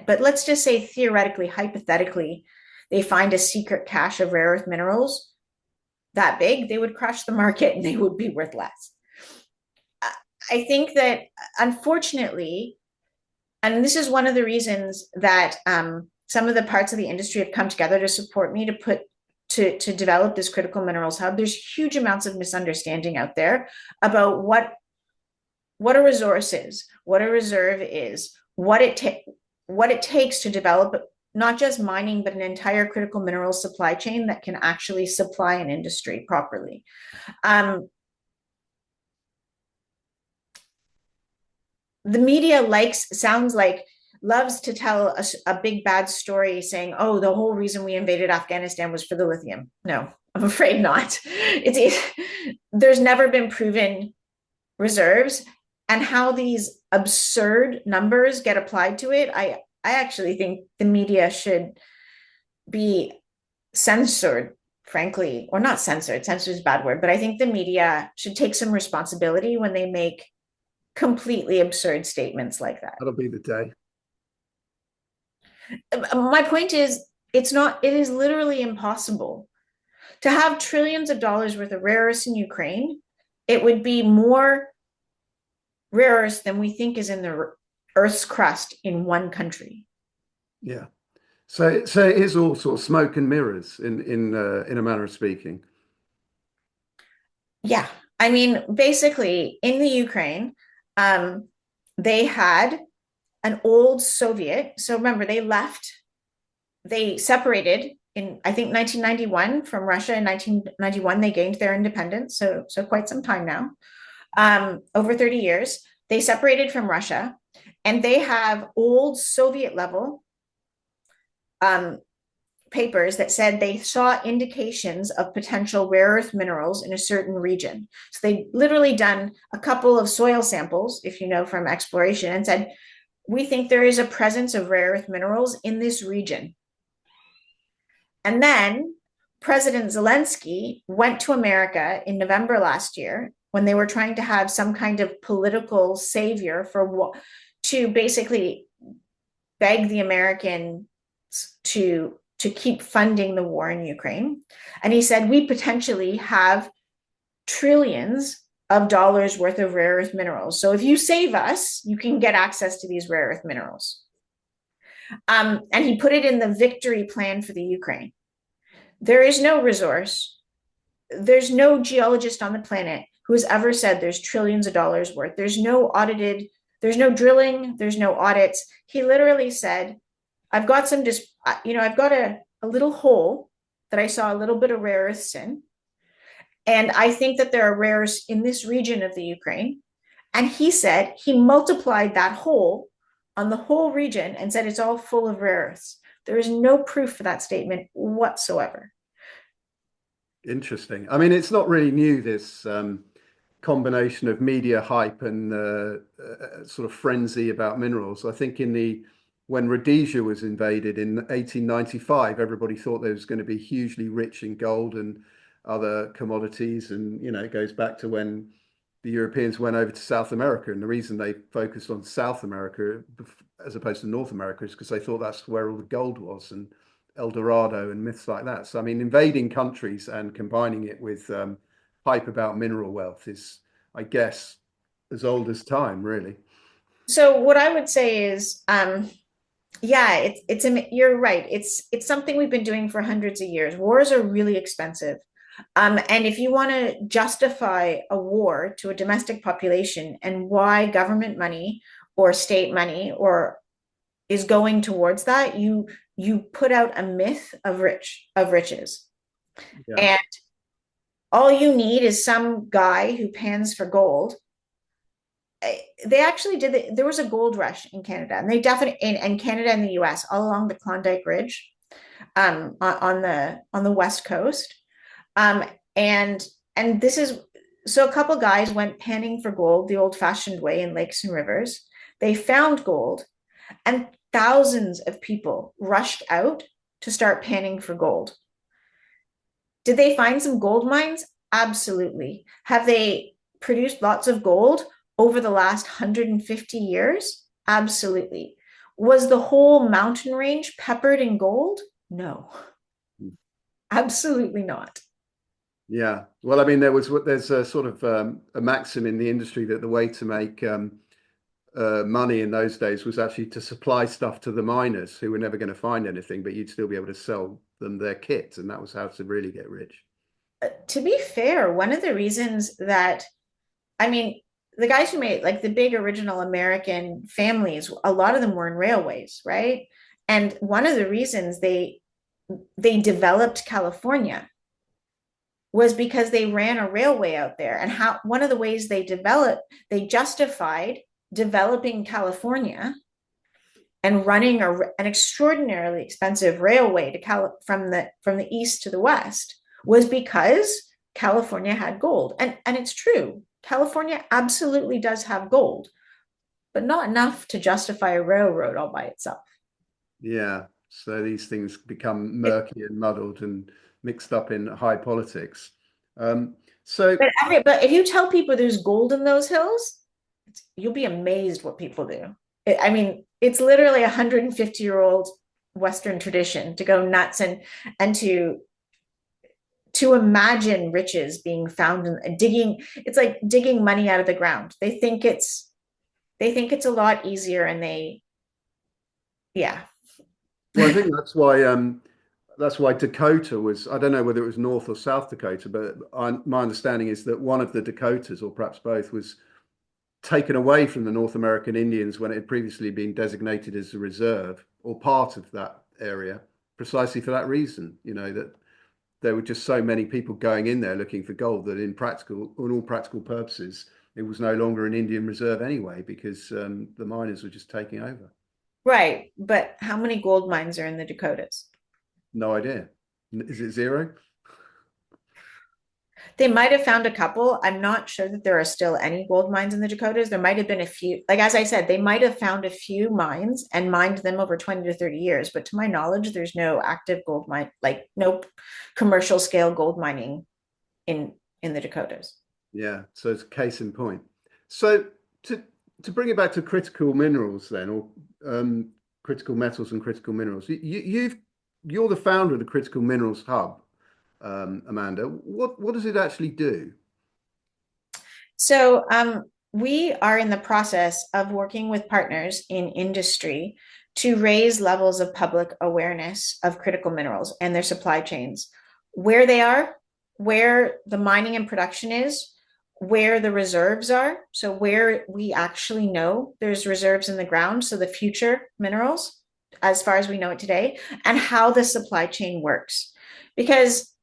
but let's just say theoretically, hypothetically, they find a secret cache of rare earth minerals that big, they would crush the market and they would be worth less. I think that unfortunately, and this is one of the reasons that some of the parts of the industry have come together to support me to develop this critical minerals hub. There's huge amounts of misunderstanding out there about what a resource is, what a reserve is, what it takes to develop not just mining, but an entire critical minerals supply chain that can actually supply an industry properly. The media loves to tell a big bad story saying, oh, the whole reason we invaded Afghanistan was for the lithium. No, I'm afraid not. There's never been proven reserves, and how these absurd numbers get applied to it. I actually think the media should be censored, frankly, or not censored. Censored is a bad word, but I think the media should take some responsibility when they make completely absurd statements like that. That'll be the day. My point is, it is literally impossible to have trillions of dollars worth of rare earths in Ukraine. It would be more rare earths than we think is in the Earth's crust in one country. Yeah. So it is all sort of smoke and mirrors in a manner of speaking. Yeah. I mean, basically in the Ukraine, they had an old Soviet. So remember, they separated in, I think, 1991 from Russia. In 1991, they gained their independence. So quite some time now, over 30 years. They separated from Russia, and they have old Soviet level papers that said they saw indications of potential rare earth minerals in a certain region. So they literally done a couple of soil samples, if you know from exploration, and said, we think there is a presence of rare earth minerals in this region. And then President Zelensky went to America in November last year when they were trying to have some kind of political savior to basically beg the Americans to keep funding the war in Ukraine. And he said, we potentially have trillions of dollars worth of rare earth minerals. So if you save us, you can get access to these rare earth minerals. And he put it in the victory plan for the Ukraine. There is no resource. There's no geologist on the planet who has ever said there's trillions of dollars worth. There's no drilling, there's no audits. He literally said, I've got I've got a little hole that I saw a little bit of rare earths in. And I think that there are rare earths in this region of the Ukraine. And he said he multiplied that hole on the whole region and said it's all full of rare earths. There is no proof for that statement whatsoever. Interesting. I mean, it's not really new, this combination of media hype and sort of frenzy about minerals. I think when Rhodesia was invaded in 1895, everybody thought they was going to be hugely rich in gold and other commodities. And, it goes back to when the Europeans went over to South America. And the reason they focused on South America as opposed to North America is because they thought that's where all the gold was, and El Dorado and myths like that. So, I mean, invading countries and combining it with hype about mineral wealth is, I guess, as old as time, really. So what I would say is, yeah, you're right. It's something we've been doing for hundreds of years. Wars are really expensive. And if you want to justify a war to a domestic population and why government money or state money is going towards that, you put out a myth of riches. Yeah. And all you need is some guy who pans for gold. They actually did there was a gold rush in Canada, and they definitely in Canada and the US all along the Klondike Ridge, on the West Coast. And this is, so a couple guys went panning for gold the old-fashioned way in lakes and rivers. They found gold, and thousands of people rushed out to start panning for gold. Did they find some gold mines? Absolutely. Have they produced lots of gold? over the last 150 years? Absolutely. Was the whole mountain range peppered in gold? No, absolutely not. Yeah. Well, I mean, there's a sort of a maxim in the industry that the way to make money in those days was actually to supply stuff to the miners who were never going to find anything, but you'd still be able to sell them their kit, and that was how to really get rich. To be fair, one of the reasons that, I mean, the guys who made like the big original American families, a lot of them were in railways, right? And one of the reasons they developed California was because they ran a railway out there. And how one of the ways they justified developing California and running an extraordinarily expensive railway from the east to the west was because California had gold. And it's true. California absolutely does have gold, but not enough to justify a railroad all by itself. Yeah. So these things become It, murky and muddled and mixed up in high politics. So but if you tell people there's gold in those hills, you'll be amazed what people do. I mean, it's literally a 150-year-old Western tradition to go nuts and to imagine riches being found and digging. It's like digging money out of the ground. They think it's a lot easier, and yeah. well, I think that's why Dakota was, I don't know whether it was North or South Dakota, but my understanding is that one of the Dakotas, or perhaps both, was taken away from the North American Indians when it had previously been designated as a reserve or part of that area, precisely for that reason, that there were just so many people going in there looking for gold that on all practical purposes, it was no longer an Indian reserve anyway, because the miners were just taking over. Right. But how many gold mines are in the Dakotas? No idea. Is it zero? They might have found a couple. I'm not sure that there are still any gold mines in the Dakotas. There might have been a few. Like, as I said, they might have found a few mines and mined them over 20 to 30 years. But to my knowledge, there's no active gold mine, like no commercial scale gold mining in the Dakotas. Yeah. So it's a case in point. So to bring it back to critical minerals then, or critical metals and critical minerals, you're the founder of the Critical Minerals Hub, Amanda. What does it actually do? So we are in the process of working with partners in industry to raise levels of public awareness of critical minerals and their supply chains, where they are, where the mining and production is, where the reserves are. So where we actually know there's reserves in the ground, so the future minerals, as far as we know it today, and how the supply chain works. Because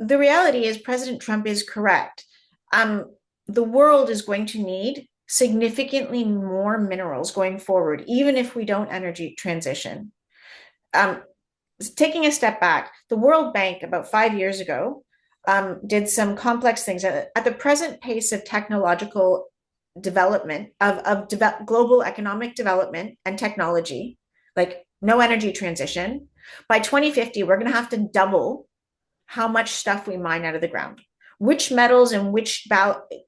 the reality is President Trump is correct. The world is going to need significantly more minerals going forward, even if we don't energy transition. Taking a step back, the World Bank about 5 years ago did some complex things at the present pace of technological development of global economic development and technology, like no energy transition. By 2050, we're going to have to double how much stuff we mine out of the ground, which metals and which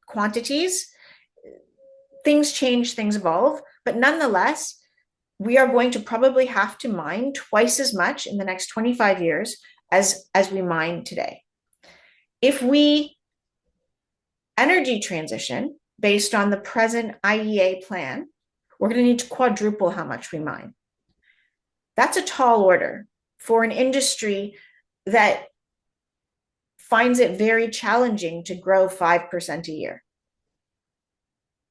quantities. Things change, things evolve, but nonetheless, we are going to probably have to mine twice as much in the next 25 years as we mine today. If we energy transition based on the present IEA plan, we're going to need to quadruple how much we mine. That's a tall order for an industry that finds it very challenging to grow 5% a year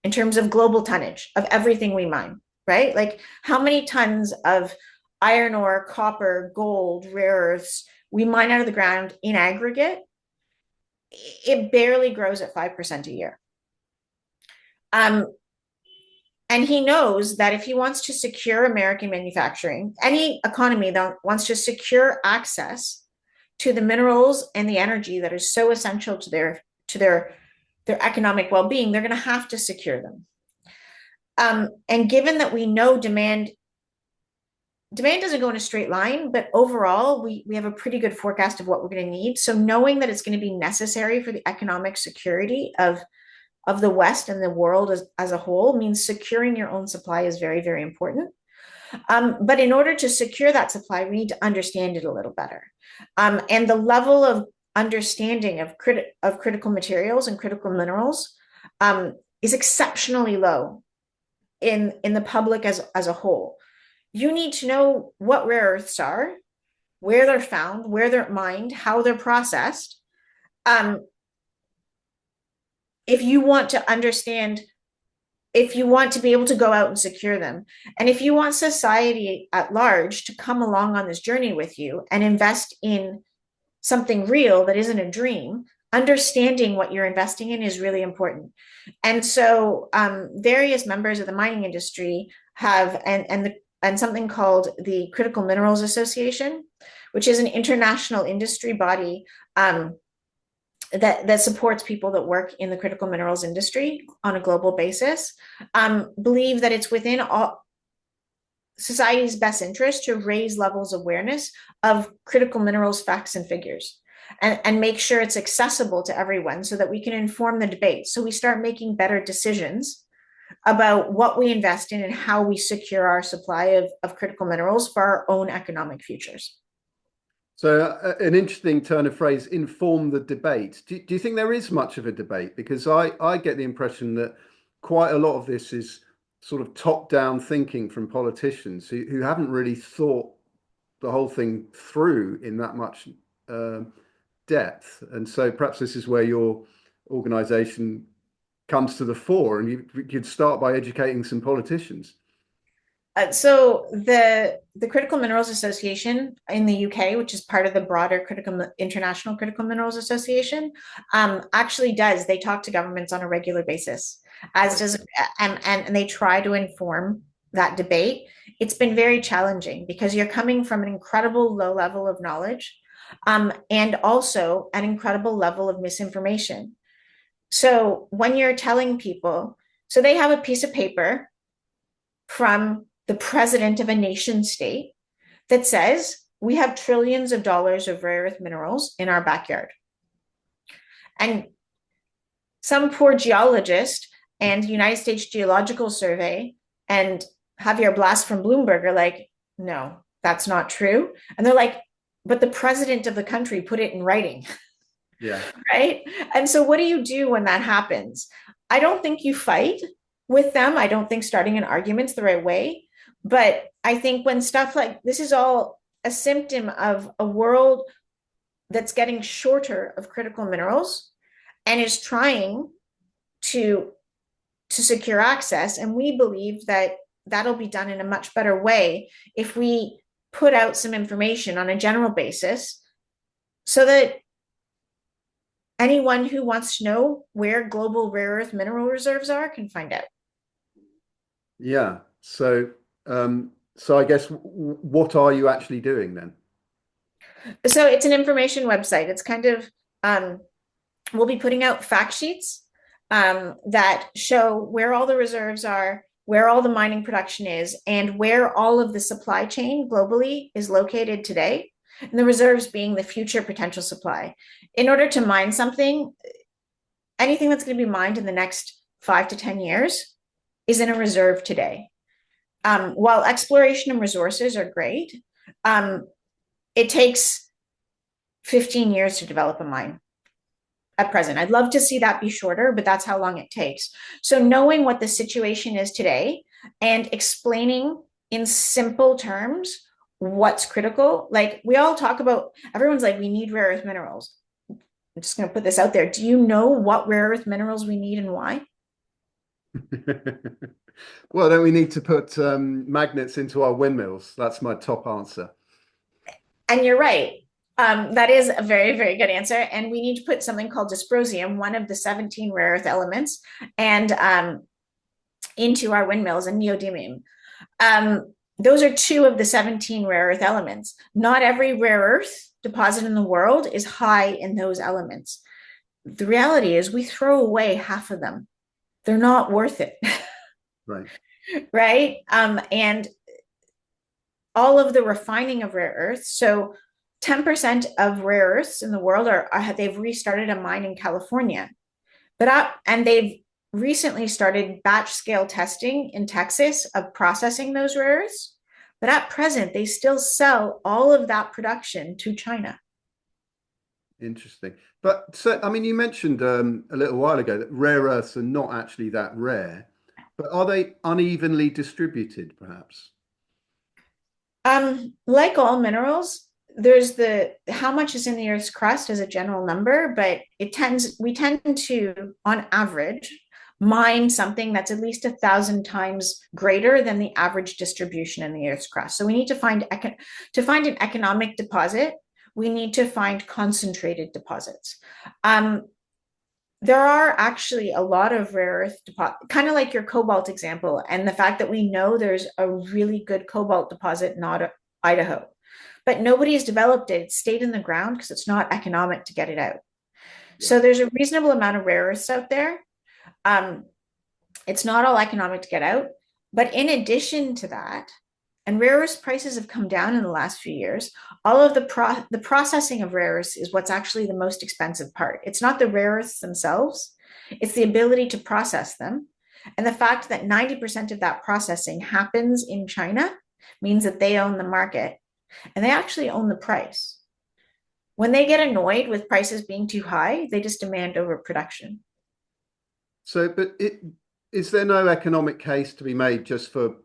in terms of global tonnage of everything we mine, right? Like how many tons of iron ore, copper, gold, rare earths we mine out of the ground in aggregate? It barely grows at 5% a year. And he knows that if he wants to secure American manufacturing, any economy that wants to secure access to the minerals and the energy that is so essential to their economic well-being, they're going to have to secure them. And given that we know demand doesn't go in a straight line, but overall we have a pretty good forecast of what we're going to need. So knowing that it's going to be necessary for the economic security of of the West and the world as a whole means securing your own supply is very, very important. But in order to secure that supply, we need to understand it a little better. And the level of understanding of critical materials and critical minerals is exceptionally low in the public as a whole. You need to know what rare earths are, where they're found, where they're mined, how they're processed. Um, if you want to understand, if you want to be able to go out and secure them, and if you want society at large to come along on this journey with you and invest in something real that isn't a dream, understanding what you're investing in is really important. And so various members of the mining industry have, and something called the Critical Minerals Association, which is an international industry body that supports people that work in the critical minerals industry on a global basis, believe that it's within all society's best interest to raise levels of awareness of critical minerals facts and figures, and make sure it's accessible to everyone so that we can inform the debate. So we start making better decisions about what we invest in and how we secure our supply of critical minerals for our own economic futures. So an interesting turn of phrase, inform the debate. Do you think there is much of a debate? Because I get the impression that quite a lot of this is sort of top-down thinking from politicians who haven't really thought the whole thing through in that much depth. And so perhaps this is where your organization comes to the fore, and you could start by educating some politicians. So the Critical Minerals Association in the UK, which is part of the broader International Critical Minerals Association, actually does. They talk to governments on a regular basis, as does, and they try to inform that debate. It's been very challenging because you're coming from an incredible low level of knowledge, and also an incredible level of misinformation. So when you're telling people, so they have a piece of paper from the president of a nation state that says we have trillions of dollars of rare earth minerals in our backyard. And some poor geologist and United States Geological Survey and Javier Blas from Bloomberg are like, no, that's not true. And they're like, but the president of the country put it in writing. Yeah. Right. And so what do you do when that happens? I don't think you fight with them. I don't think starting an argument's the right way. But I think when stuff like this is all a symptom of a world that's getting shorter of critical minerals and is trying to secure access. And we believe that that'll be done in a much better way if we put out some information on a general basis so that anyone who wants to know where global rare earth mineral reserves are can find out. Yeah. So I guess what are you actually doing then? So it's an information website. It's kind of we'll be putting out fact sheets that show where all the reserves are, where all the mining production is, and where all of the supply chain globally is located today, and the reserves being the future potential supply. In order to mine something, anything that's going to be mined in the next 5 to 10 years is in a reserve today. While exploration and resources are great, it takes 15 years to develop a mine at present. I'd love to see that be shorter, but that's how long it takes. So knowing what the situation is today and explaining in simple terms what's critical, like we all talk about, everyone's like, we need rare earth minerals. I'm just going to put this out there. Do you know what rare earth minerals we need and why? Well, don't we need to put magnets into our windmills? That's my top answer. And you're right. That is a very, very good answer. And we need to put something called dysprosium, one of the 17 rare earth elements, and into our windmills, and neodymium. Those are 2 of the 17 rare earth elements. Not every rare earth deposit in the world is high in those elements. The reality is we throw away half of them. They're not worth it. Right. Right. And all of the refining of rare earths. So 10% of rare earths in the world they've restarted a mine in California, and they've recently started batch scale testing in Texas of processing those rare earths. But at present, they still sell all of that production to China. Interesting. But so, I mean, you mentioned a little while ago that rare earths are not actually that rare, but are they unevenly distributed, perhaps? Like all minerals, there's the how much is in the Earth's crust as a general number, but we tend to, on average, mine something that's at least 1,000 times greater than the average distribution in the Earth's crust. So we need to find an economic deposit. We need to find concentrated deposits. Um, there are actually a lot of rare earth deposit, kind of like your cobalt example, and the fact that we know there's a really good cobalt deposit in Idaho, but nobody has developed it. It stayed in the ground because it's not economic to get it out. Yeah. So there's a reasonable amount of rare earths out there. Um, it's not all economic to get out, but in addition to that, and rare earths prices have come down in the last few years. All of the processing of rare earths is what's actually the most expensive part. It's not the rare earths themselves, it's the ability to process them. And the fact that 90% of that processing happens in China means that they own the market and they actually own the price. When they get annoyed with prices being too high, they just demand overproduction. So, is there no economic case to be made just for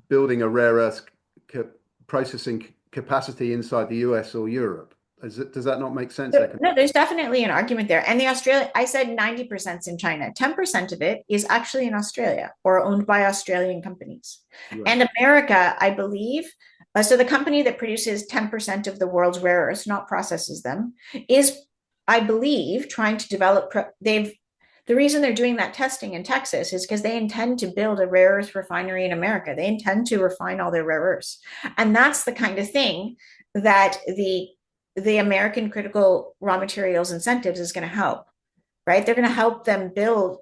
building a rare earth ca processing capacity inside the US or Europe? Does that not make sense So, no, economically? there's definitely an argument there. And the Australia, I said 90% in China. 10% of it is actually in Australia or owned by Australian companies. Right. And America, I believe, so the company that produces 10% of the world's rare earths, not processes them, is, I believe, trying to develop, the reason they're doing that testing in Texas is because they intend to build a rare earth refinery in America. They intend to refine all their rare earths. And that's the kind of thing that the American critical raw materials incentives is going to help, right? They're going to help them build.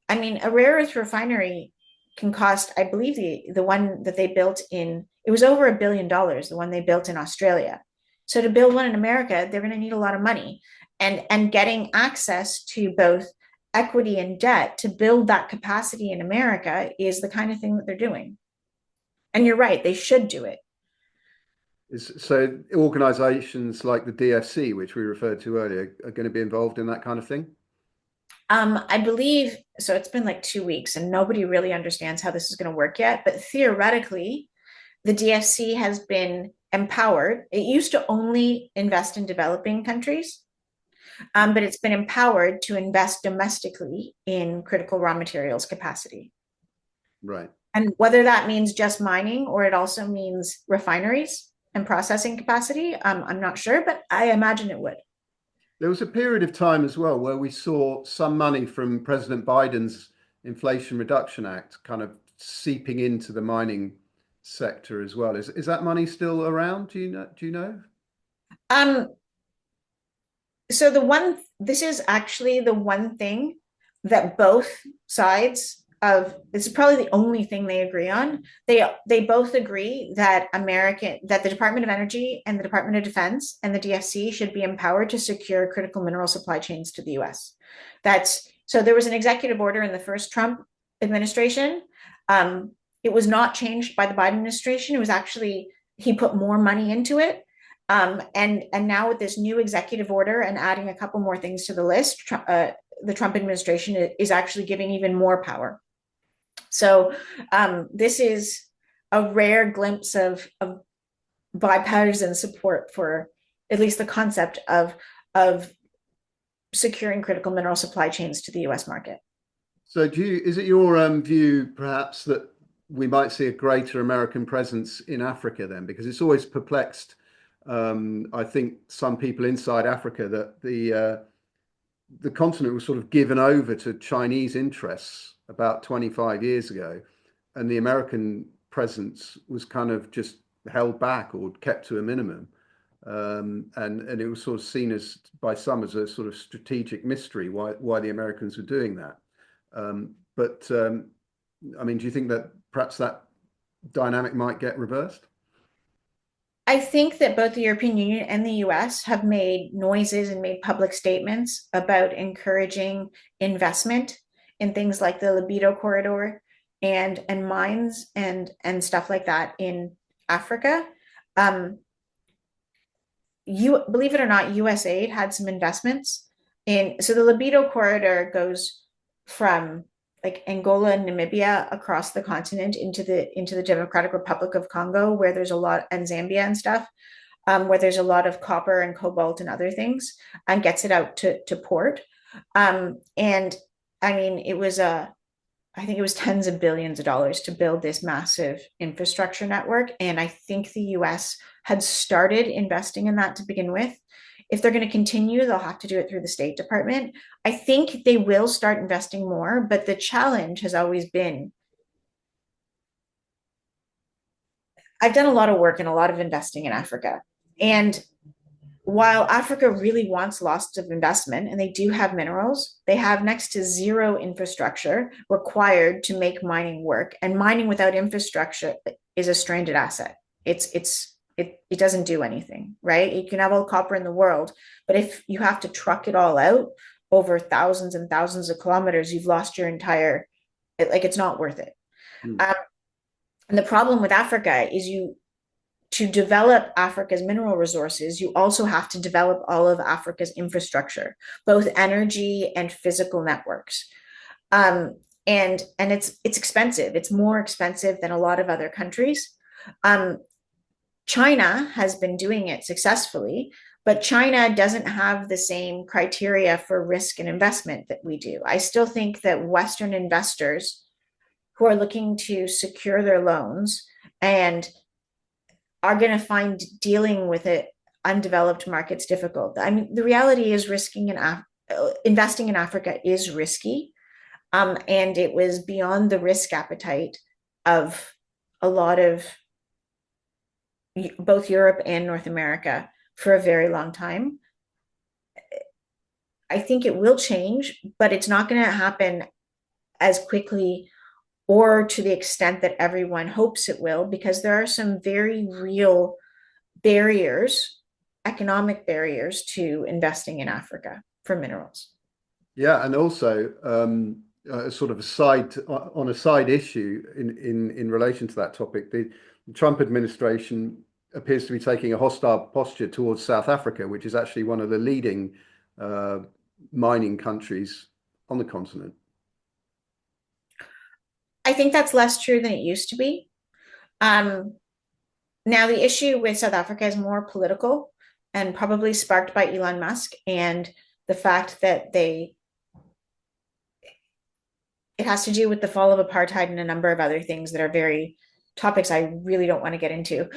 I mean, a rare earth refinery can cost, I believe the one that they built in, it was over $1 billion, the one they built in Australia. So to build one in America, they're going to need a lot of money. And getting access to both equity and debt to build that capacity in America is the kind of thing that they're doing. And you're right, they should do it. So organizations like the DFC, which we referred to earlier, are going to be involved in that kind of thing? I believe so. It's been like 2 weeks and nobody really understands how this is going to work yet. But theoretically, the DFC has been empowered. It used to only invest in developing countries, but it's been empowered to invest domestically in critical raw materials capacity. Right. And whether that means just mining or it also means refineries and processing capacity, I'm not sure, but I imagine it would. There was a period of time as well where we saw some money from President Biden's Inflation Reduction Act kind of seeping into the mining sector as well. Is that money still around? Do you know? Um, so this is actually the one thing that both sides of this is probably the only thing they agree on. They both agree that the Department of Energy and the Department of Defense and the DFC should be empowered to secure critical mineral supply chains to the US. That's so there was an executive order in the first Trump administration. It was not changed by the Biden administration. It was actually he put more money into it. And now with this new executive order and adding a couple more things to the list, the Trump administration is actually giving even more power. So this is a rare glimpse of bipartisan support for at least the concept of securing critical mineral supply chains to the U.S. market. So is it your view perhaps that we might see a greater American presence in Africa then? Because it's always perplexed, I think, some people inside Africa that the continent was sort of given over to Chinese interests about 25 years ago, and the American presence was kind of just held back or kept to a minimum. And it was sort of seen as by some as a sort of strategic mystery why the Americans were doing that. But I mean, do you think that perhaps that dynamic might get reversed? I think that both the European Union and the US have made noises and made public statements about encouraging investment in things like the libido corridor and mines and stuff like that in Africa. You believe it or not, USAID had some investments in, so the libido corridor goes from like Angola and Namibia across the continent into the Democratic Republic of Congo, where there's a lot, and Zambia and stuff, where there's a lot of copper and cobalt and other things, and gets it out to port. And I mean, I think it was tens of billions of dollars to build this massive infrastructure network. And I think the US had started investing in that to begin with. If they're going to continue, they'll have to do it through the State Department. I think they will start investing more, but the challenge has always been, I've done a lot of work and a lot of investing in Africa. And while Africa really wants lots of investment and they do have minerals, they have next to zero infrastructure required to make mining work. And mining without infrastructure is a stranded asset. It doesn't do anything, right? You can have all the copper in the world, but if you have to truck it all out over thousands and thousands of kilometers, you've lost your entire, like it's not worth it. Mm. And the problem with Africa is to develop Africa's mineral resources, you also have to develop all of Africa's infrastructure, both energy and physical networks. And it's expensive. It's more expensive than a lot of other countries. China has been doing it successfully, but China doesn't have the same criteria for risk and investment that we do. I still think that Western investors who are looking to secure their loans and are going to find dealing with it undeveloped markets difficult. I mean, the reality is investing in Africa is risky, and it was beyond the risk appetite of a lot of both Europe and North America for a very long time. I think it will change, but it's not going to happen as quickly or to the extent that everyone hopes it will, because there are some very real barriers, economic barriers to investing in Africa for minerals. Yeah, and also sort of on a side issue in relation to that topic, the Trump administration appears to be taking a hostile posture towards South Africa, which is actually one of the leading mining countries on the continent. I think that's less true than it used to be. Now, the issue with South Africa is more political and probably sparked by Elon Musk and the fact that it has to do with the fall of apartheid and a number of other things that are very topics I really don't want to get into.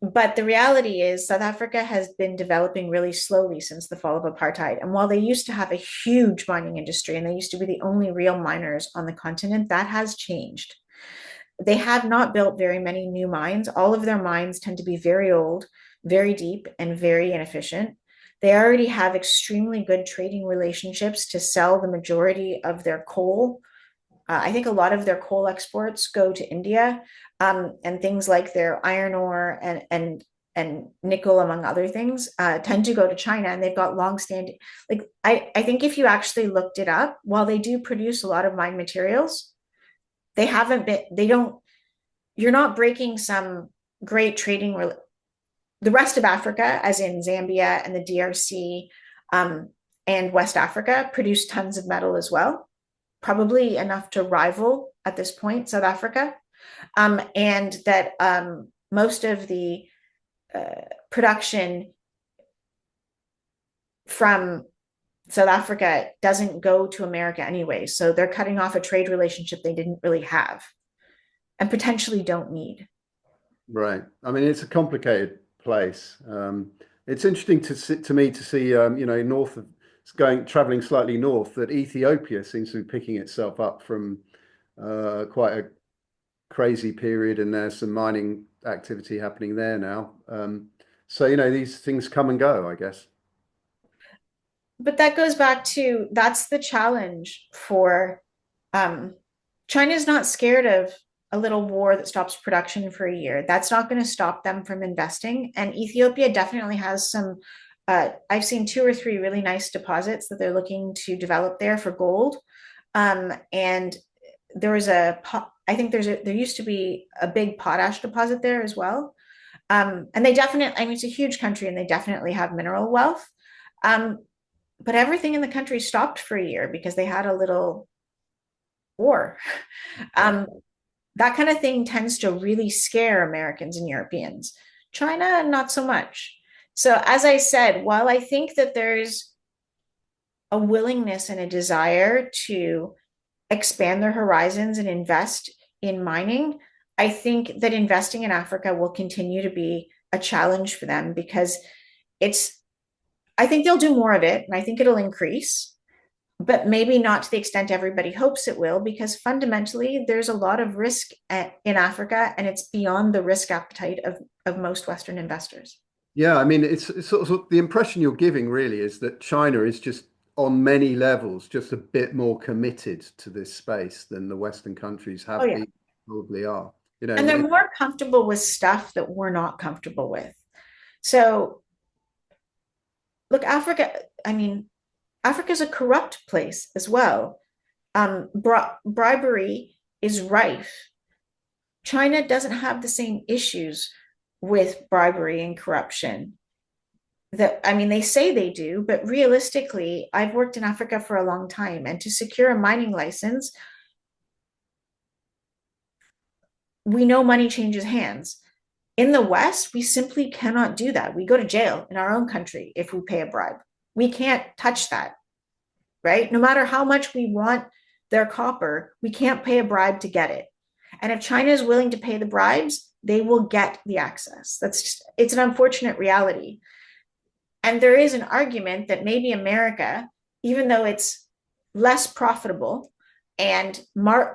But the reality is South Africa has been developing really slowly since the fall of apartheid. And while they used to have a huge mining industry and they used to be the only real miners on the continent, that has changed. They have not built very many new mines. All of their mines tend to be very old, very deep, and very inefficient. They already have extremely good trading relationships to sell the majority of their coal. I think a lot of their coal exports go to India, and things like their iron ore and nickel, among other things, tend to go to China. And they've got longstanding, like I think if you actually looked it up, while they do produce a lot of mine materials, you're not breaking some great trading. The rest of Africa, as in Zambia and the DRC, and West Africa, produce tons of metal as well, probably enough to rival at this point South Africa, and that most of the production from South Africa doesn't go to America anyway. So they're cutting off a trade relationship they didn't really have and potentially don't need. Right. I mean, it's a complicated place. It's interesting to me to see, north of traveling slightly north, that Ethiopia seems to be picking itself up from quite a crazy period, and there's some mining activity happening there now. So these things come and go, I guess. But that goes back to, that's the challenge for China's not scared of a little war that stops production for a year. That's not going to stop them from investing. And Ethiopia definitely has some, I've seen 2 or 3 really nice deposits that they're looking to develop there for gold. And there was I think there used to be a big potash deposit there as well. And they definitely, I mean, it's a huge country and they definitely have mineral wealth. Um, but everything in the country stopped for a year because they had a little war. Yeah. Um, that kind of thing tends to really scare Americans and Europeans. China, not so much. So, as I said, while I think that there's a willingness and a desire to expand their horizons and invest in mining, I think that investing in Africa will continue to be a challenge for them because it's, I think they'll do more of it and I think it'll increase, but maybe not to the extent everybody hopes it will, because fundamentally there's a lot of risk in Africa and it's beyond the risk appetite of most Western investors. Yeah, I mean, it's sort of the impression you're giving really is that China is just on many levels just a bit more committed to this space than the Western countries Oh, have yeah. been, probably are. You know, And they're more comfortable with stuff that we're not comfortable with. So, look, Africa, I mean, Africa's a corrupt place as well. Bribery is rife. China doesn't have the same issues with bribery and corruption that, I mean, they say they do, but realistically, I've worked in Africa for a long time, and to secure a mining license, we know money changes hands. In the West, we simply cannot do that. We go to jail in our own country if we pay a bribe. We can't touch that, right? No matter how much we want their copper, we can't pay a bribe to get it. And if China is willing to pay the bribes, they will get the access. That's just, it's an unfortunate reality. And there is an argument that maybe America, even though it's less profitable and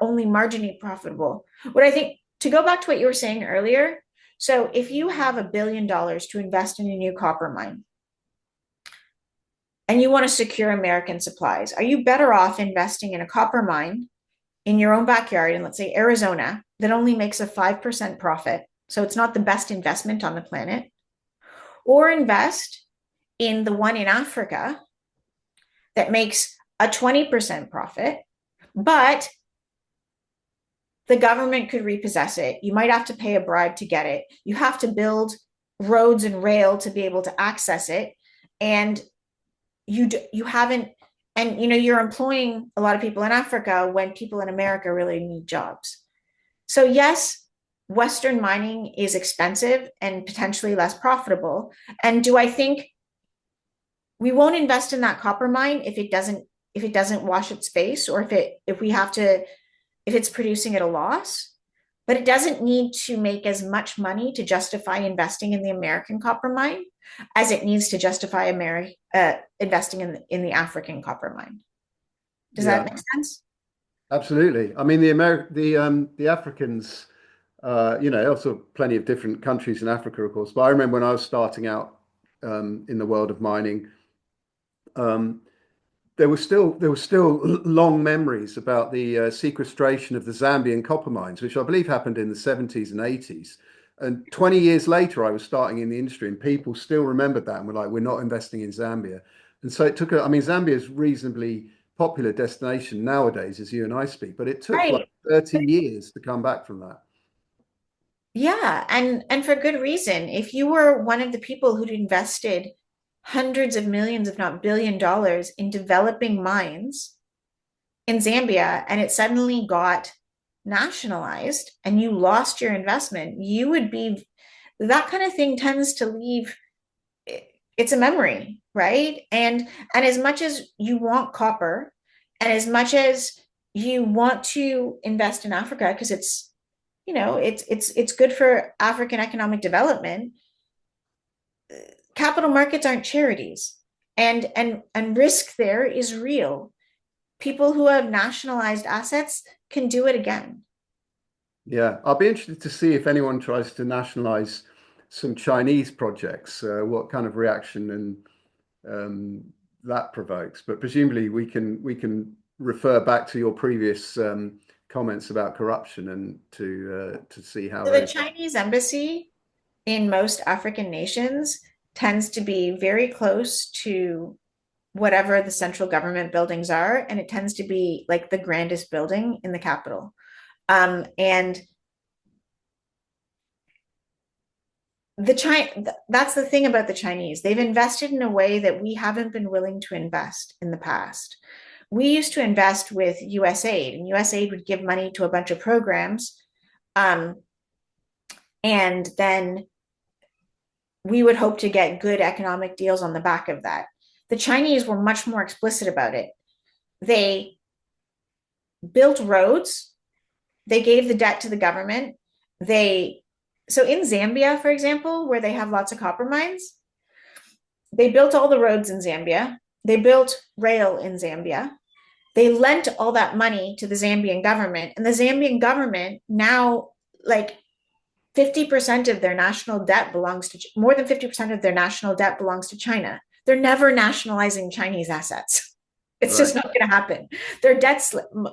only marginally profitable, what I think, to go back to what you were saying earlier, so if you have $1 billion to invest in a new copper mine and you want to secure American supplies, are you better off investing in a copper mine in your own backyard in, let's say, Arizona, that only makes a 5% profit? So it's not the best investment on the planet. Or invest in the one in Africa that makes a 20% profit, but the government could repossess it. You might have to pay a bribe to get it. You have to build roads and rail to be able to access it. And you haven't, and you're employing a lot of people in Africa when people in America really need jobs. So yes, Western mining is expensive and potentially less profitable. And do I think we won't invest in that copper mine if it doesn't wash its face, or if it's producing at a loss? But it doesn't need to make as much money to justify investing in the American copper mine as it needs to justify investing in the African copper mine. Does yeah, that make sense? absolutely. I mean, the Africans, also plenty of different countries in Africa, of course. But I remember when I was starting out in the world of mining, um, there were still long memories about the sequestration of the Zambian copper mines, which I believe happened in the 70s and 80s. And 20 years later, I was starting in the industry, and people still remembered that and were like, "We're not investing in Zambia." And so it took I mean, Zambia is reasonably popular destination nowadays, as you and I speak, but it took like Right. 30 years to come back from that. Yeah, and for good reason. If you were one of the people who'd invested hundreds of millions, if not $1 billion, in developing mines in Zambia and it suddenly got nationalized and you lost your investment, you would be, that kind of thing tends to leave, it's a memory, right? And as much as you want copper and as much as you want to invest in Africa because it's good for African economic development, capital markets aren't charities. And risk there is real. People who have nationalized assets can do it again. Yeah, I'll be interested to see if anyone tries to nationalize some Chinese projects, what kind of reaction and that provokes. But presumably we can refer back to your previous comments about corruption and to see how So the they. Chinese embassy in most African nations tends to be very close to whatever the central government buildings are, and it tends to be like the grandest building in the capital. And that's the thing about the Chinese. They've invested in a way that we haven't been willing to invest in the past. We used to invest with US aid, and US aid would give money to a bunch of programs. And then we would hope to get good economic deals on the back of that. The Chinese were much more explicit about it. They built roads, they gave the debt to the government. So in Zambia, for example, where they have lots of copper mines, they built all the roads in Zambia. They built rail in Zambia. They lent all that money to the Zambian government, and the Zambian government now, like 50% of their national debt belongs to more than 50% of their national debt belongs to China. They're never nationalizing Chinese assets. It's just Right. not going to happen. Their debt,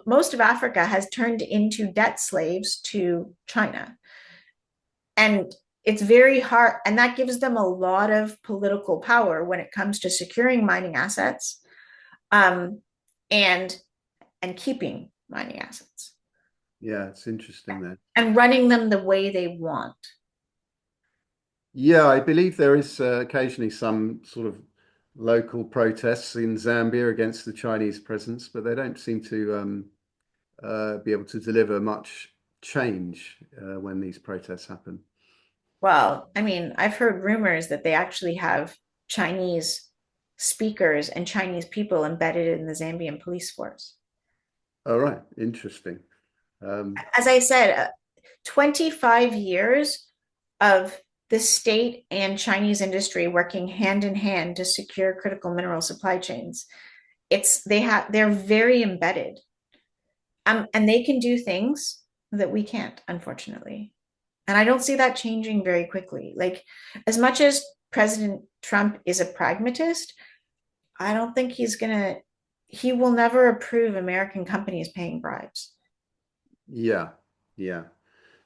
most of Africa has turned into debt slaves to China. And it's very hard, and that gives them a lot of political power when it comes to securing mining assets, and keeping mining assets Yeah, it's interesting there. and running them the way they want. Yeah, I believe there is occasionally some sort of local protests in Zambia against the Chinese presence, but they don't seem to be able to deliver much change when these protests happen. Well, I mean, I've heard rumors that they actually have Chinese speakers and Chinese people embedded in the Zambian police force. All right, interesting. Um, As I said, 25 years of the state and Chinese industry working hand in hand to secure critical mineral supply chains. They're very embedded. And they can do things that we can't, unfortunately. And I don't see that changing very quickly. Like, as much as President Trump is a pragmatist, I don't think he will never approve American companies paying bribes. yeah, yeah.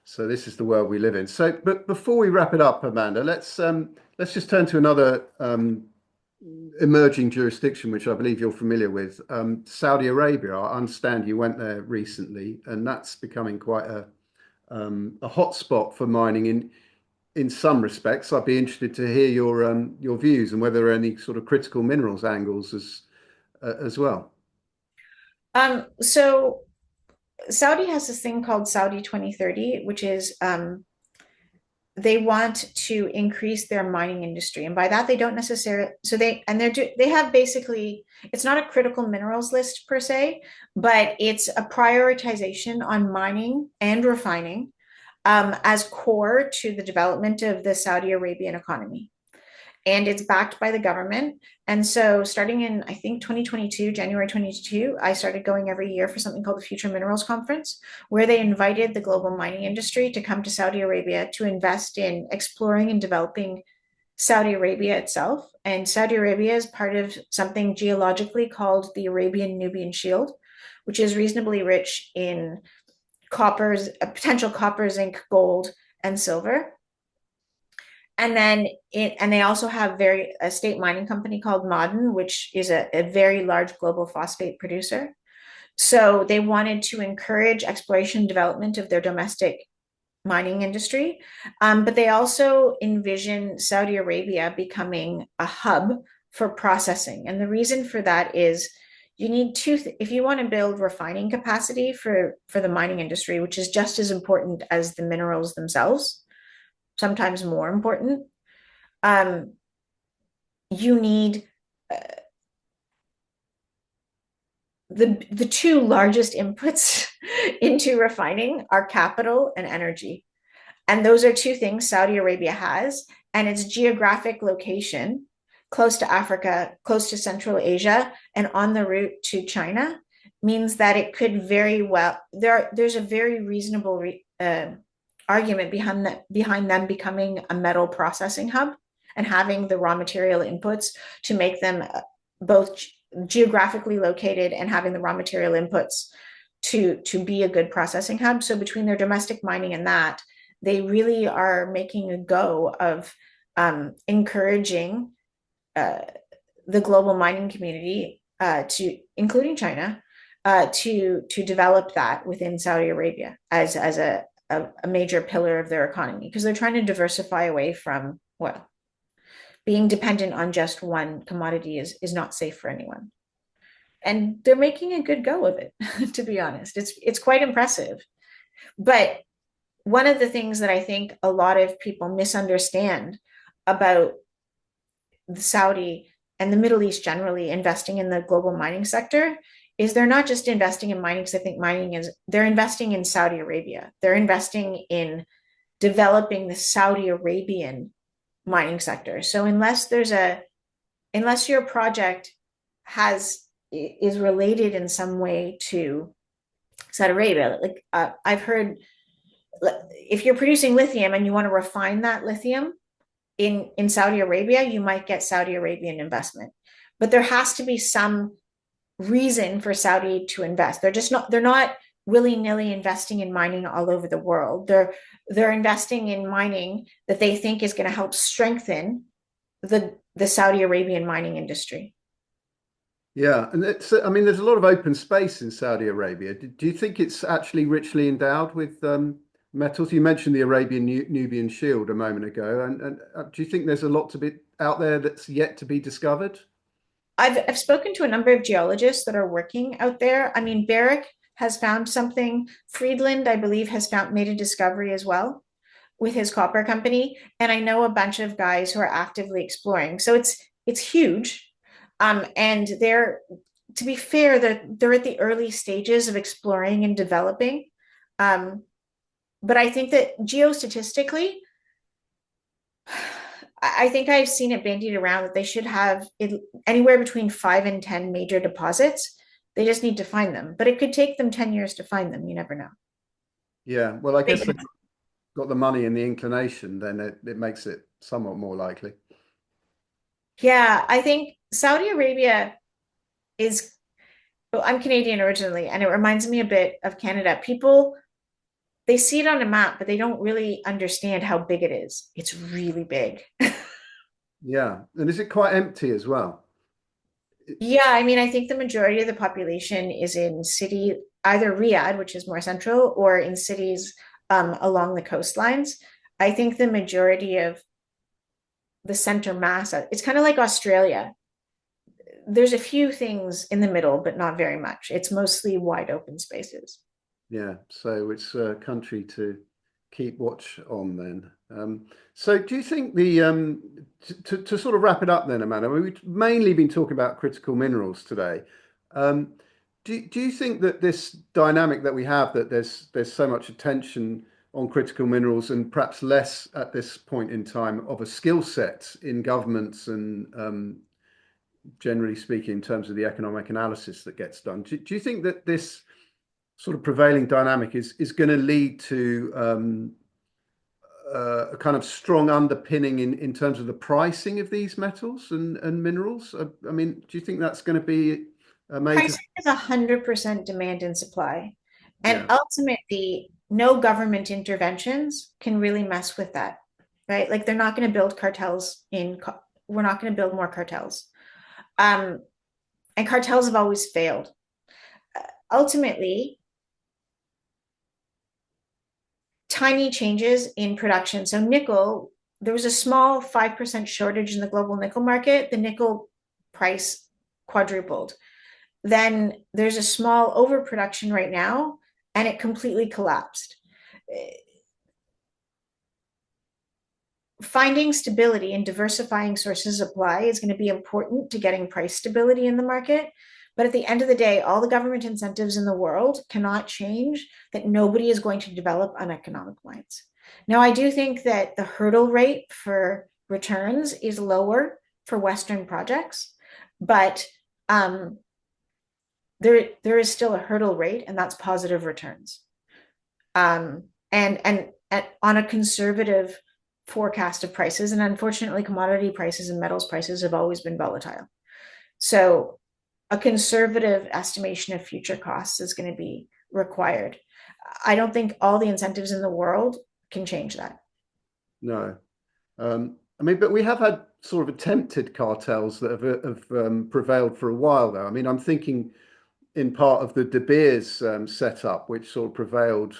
So this is the world we live in. So, but before we wrap it up, Amanda, let's just turn to another emerging jurisdiction, which I believe you're familiar with, Saudi Arabia. I understand you went there recently, and that's becoming quite a hot spot for mining in some respects. I'd be interested to hear your views and whether there are any sort of critical minerals angles as well. So Saudi has this thing called Saudi 2030, which is they want to increase their mining industry. And by that, they don't necessarily, they have basically, it's not a critical minerals list per se, but it's a prioritization on mining and refining as core to the development of the Saudi Arabian economy. And it's backed by the government. And so starting in, I think, 2022, January 22, I started going every year for something called the Future Minerals Conference, where they invited the global mining industry to come to Saudi Arabia to invest in exploring and developing Saudi Arabia itself. And Saudi Arabia is part of something geologically called the Arabian Nubian Shield, which is reasonably rich in potential copper, zinc, gold, and silver. And they also have a state mining company called Ma'aden, which is a very large global phosphate producer. So they wanted to encourage exploration and development of their domestic mining industry. But they also envision Saudi Arabia becoming a hub for processing. And the reason for that is you need if you want to build refining capacity for the mining industry, which is just as important as the minerals themselves, sometimes more important, you need the two largest inputs into refining are capital and energy. And those are two things Saudi Arabia has, and its geographic location close to Africa, close to Central Asia, and on the route to China means that it could very well, there's a very reasonable argument behind them becoming a metal processing hub and having the raw material inputs to make them both geographically located and having the raw material inputs to be a good processing hub. So between their domestic mining and that, they really are making a go of encouraging the global mining community, including China, to develop that within Saudi Arabia as a major pillar of their economy, because they're trying to diversify away from oil. Being dependent on just one commodity is not safe for anyone. And they're making a good go of it, to be honest. It's quite impressive. But one of the things that I think a lot of people misunderstand about the Saudi and the Middle East generally investing in the global mining sector is they're not just investing in mining, because I think mining is, they're investing in Saudi Arabia. They're investing in developing the Saudi Arabian mining sector. So unless your project is related in some way to Saudi Arabia, like I've heard, if you're producing lithium and you want to refine that lithium in Saudi Arabia, you might get Saudi Arabian investment. But there has to be some reason for Saudi to invest. They're not willy-nilly investing in mining all over the world. They're investing in mining that they think is going to help strengthen the Saudi Arabian mining industry. Yeah, and I mean, there's a lot of open space in Saudi Arabia. Do you think it's actually richly endowed with metals? You mentioned the Arabian Nubian Shield a moment ago, and do you think there's a lot to be out there that's yet to be discovered? I've spoken to a number of geologists that are working out there. I mean, Barrick has found something. Friedland, I believe, has made a discovery as well with his copper company, and I know a bunch of guys who are actively exploring. So it's huge, and to be fair, they're at the early stages of exploring and developing. But I think that geostatistically, I think I've seen it bandied around that they should have anywhere between 5 and 10 major deposits. They just need to find them, but it could take them 10 years to find them. You never know. Yeah, well, I guess they've got the money and the inclination, then it makes it somewhat more likely. Yeah, I think Saudi Arabia is, well, I'm Canadian originally, and it reminds me a bit of Canada. People, they see it on a map, but they don't really understand how big it is. It's really big. Yeah, and is it quite empty as well? Yeah, I mean, I think the majority of the population is in either Riyadh, which is more central, or in cities along the coastlines. I think the majority of the center mass, it's kind of like Australia. There's a few things in the middle, but not very much. It's mostly wide open spaces. Yeah, so it's a country to keep watch on then. So do you think to sort of wrap it up then, Amanda, I mean, we've mainly been talking about critical minerals today. Um, do you think that this dynamic that we have, that there's so much attention on critical minerals and perhaps less at this point in time of a skill set in governments and generally speaking in terms of the economic analysis that gets done, do you think that this sort of prevailing dynamic is going to lead to a kind of strong underpinning in terms of the pricing of these metals and minerals? I mean, do you think that's going to be a major? Pricing is 100% demand and supply. And Yeah, ultimately, no government interventions can really mess with that, right? Like they're not going to build we're not going to build more cartels. And cartels have always failed. Ultimately, tiny changes in production. So nickel, there was a small 5% shortage in the global nickel market. The nickel price quadrupled. Then there's a small overproduction right now, and it completely collapsed. Finding stability and diversifying sources of supply is going to be important to getting price stability in the market. But at the end of the day, all the government incentives in the world cannot change that nobody is going to develop uneconomic mines. Now, I do think that the hurdle rate for returns is lower for Western projects, but there is still a hurdle rate, and that's positive returns. And on a conservative forecast of prices, and unfortunately, commodity prices and metals prices have always been volatile. So a conservative estimation of future costs is going to be required. I don't think all the incentives in the world can change that. no. I mean, but we have had sort of attempted cartels that have prevailed for a while, though. I mean, I'm thinking in part of the De Beers setup, which sort of prevailed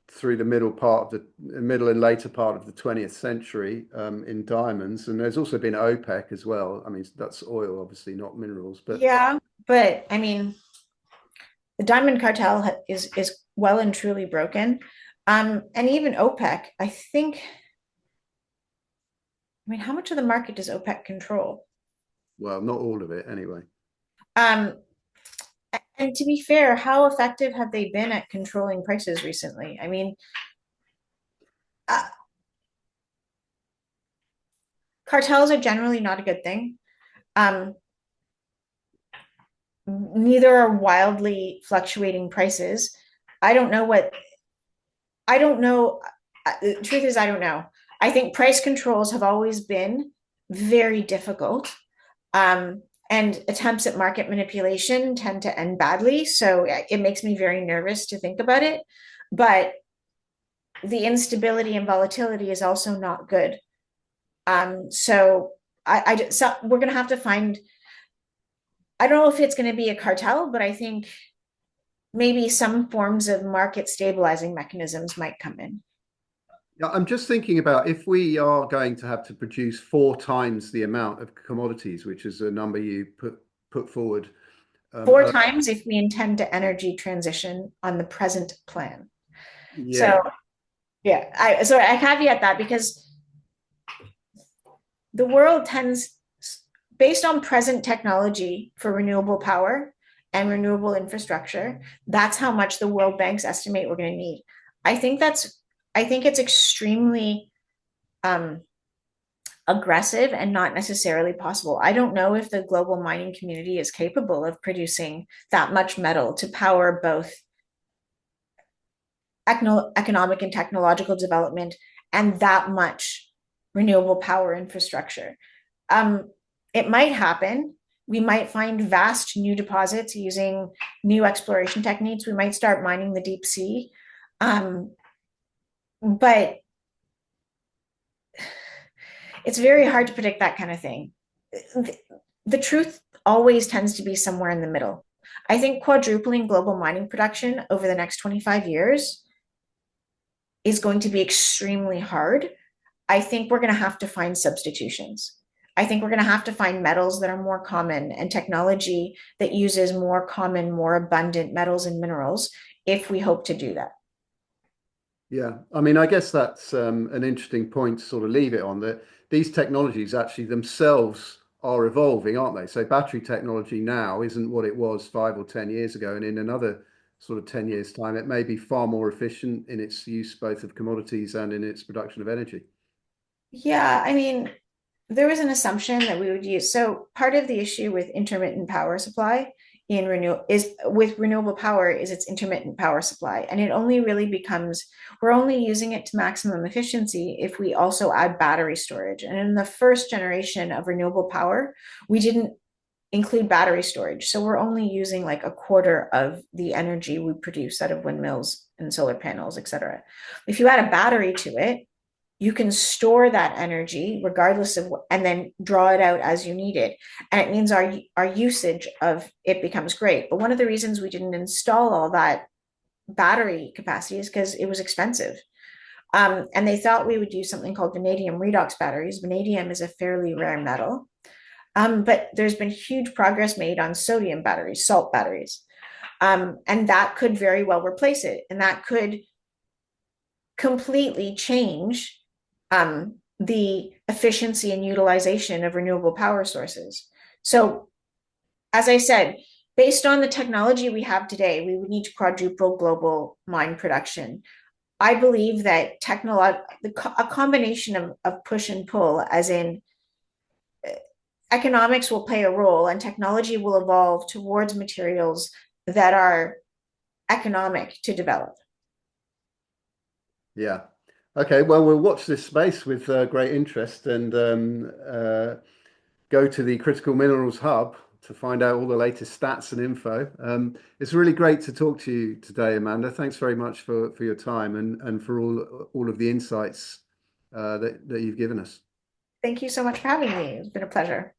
through the middle and later part of the 20th century in diamonds. And there's also been OPEC as well. I mean, that's oil, obviously, not minerals. But Yeah, but I mean, the diamond cartel is well and truly broken. And even OPEC, I think, I mean, how much of the market does OPEC control? well, not all of it anyway. Um, and to be fair, how effective have they been at controlling prices recently? I mean, uh, cartels are generally not a good thing. Um, Neither are wildly fluctuating prices. I don't know what, I don't know. The truth is, I don't know. I think price controls have always been very difficult. Um, and attempts at market manipulation tend to end badly. So it makes me very nervous to think about it. But the instability and volatility is also not good. So so we're going to have to find, I don't know if it's going to be a cartel, but I think maybe some forms of market stabilizing mechanisms might come in. Yeah, I'm just thinking about if we are going to have to produce 4 times the amount of commodities, which is a number you put forward. Four Uh, times if we intend to energy transition on the present plan. So yeah, yeah, I caveat that because the world tends, based on present technology for renewable power and renewable infrastructure, that's how much the World Banks estimate we're going to need. I think that's, I think it's extremely um, aggressive and not necessarily possible. I don't know if the global mining community is capable of producing that much metal to power both economic and technological development and that much renewable power infrastructure. Um, it might happen. We might find vast new deposits using new exploration techniques. We might start mining the deep sea. Um, but it's very hard to predict that kind of thing. The truth always tends to be somewhere in the middle. I think quadrupling global mining production over the next 25 years is going to be extremely hard. I think we're going to have to find substitutions. I think we're going to have to find metals that are more common and technology that uses more common, more abundant metals and minerals if we hope to do that. yeah. I mean, I guess that's an interesting point to sort of leave it on that these technologies actually themselves are evolving, aren't they? So battery technology now isn't what it was 5 or 10 years ago, and in another sort of 10 years' time, it may be far more efficient in its use both of commodities and in its production of energy. Yeah, I mean, there was an assumption that we would use. So part of the issue with intermittent power supply in renewable power is its intermittent power supply. And it only really becomes, we're only using it to maximum efficiency if we also add battery storage. And in the first generation of renewable power, we didn't include battery storage. So we're only using like a quarter of the energy we produce out of windmills and solar panels, et cetera. If you add a battery to it, you can store that energy regardless of and then draw it out as you need it, and it means our usage of it becomes great. But one of the reasons we didn't install all that battery capacity is because it was expensive. And they thought we would use something called vanadium redox batteries. Vanadium is a fairly rare metal, but there's been huge progress made on sodium batteries, salt batteries, and that could very well replace it, and that could completely change the efficiency and utilization of renewable power sources. So, as I said, based on the technology we have today, we would need to quadruple global mine production. I believe that a combination of push and pull, as in economics will play a role and technology will evolve towards materials that are economic to develop. Yeah. Okay. Well, we'll watch this space with great interest and go to the Critical Minerals Hub to find out all the latest stats and info. It's really great to talk to you today, Amanda. Thanks very much for your time and for all of the insights that you've given us. Thank you so much for having me. It's been a pleasure.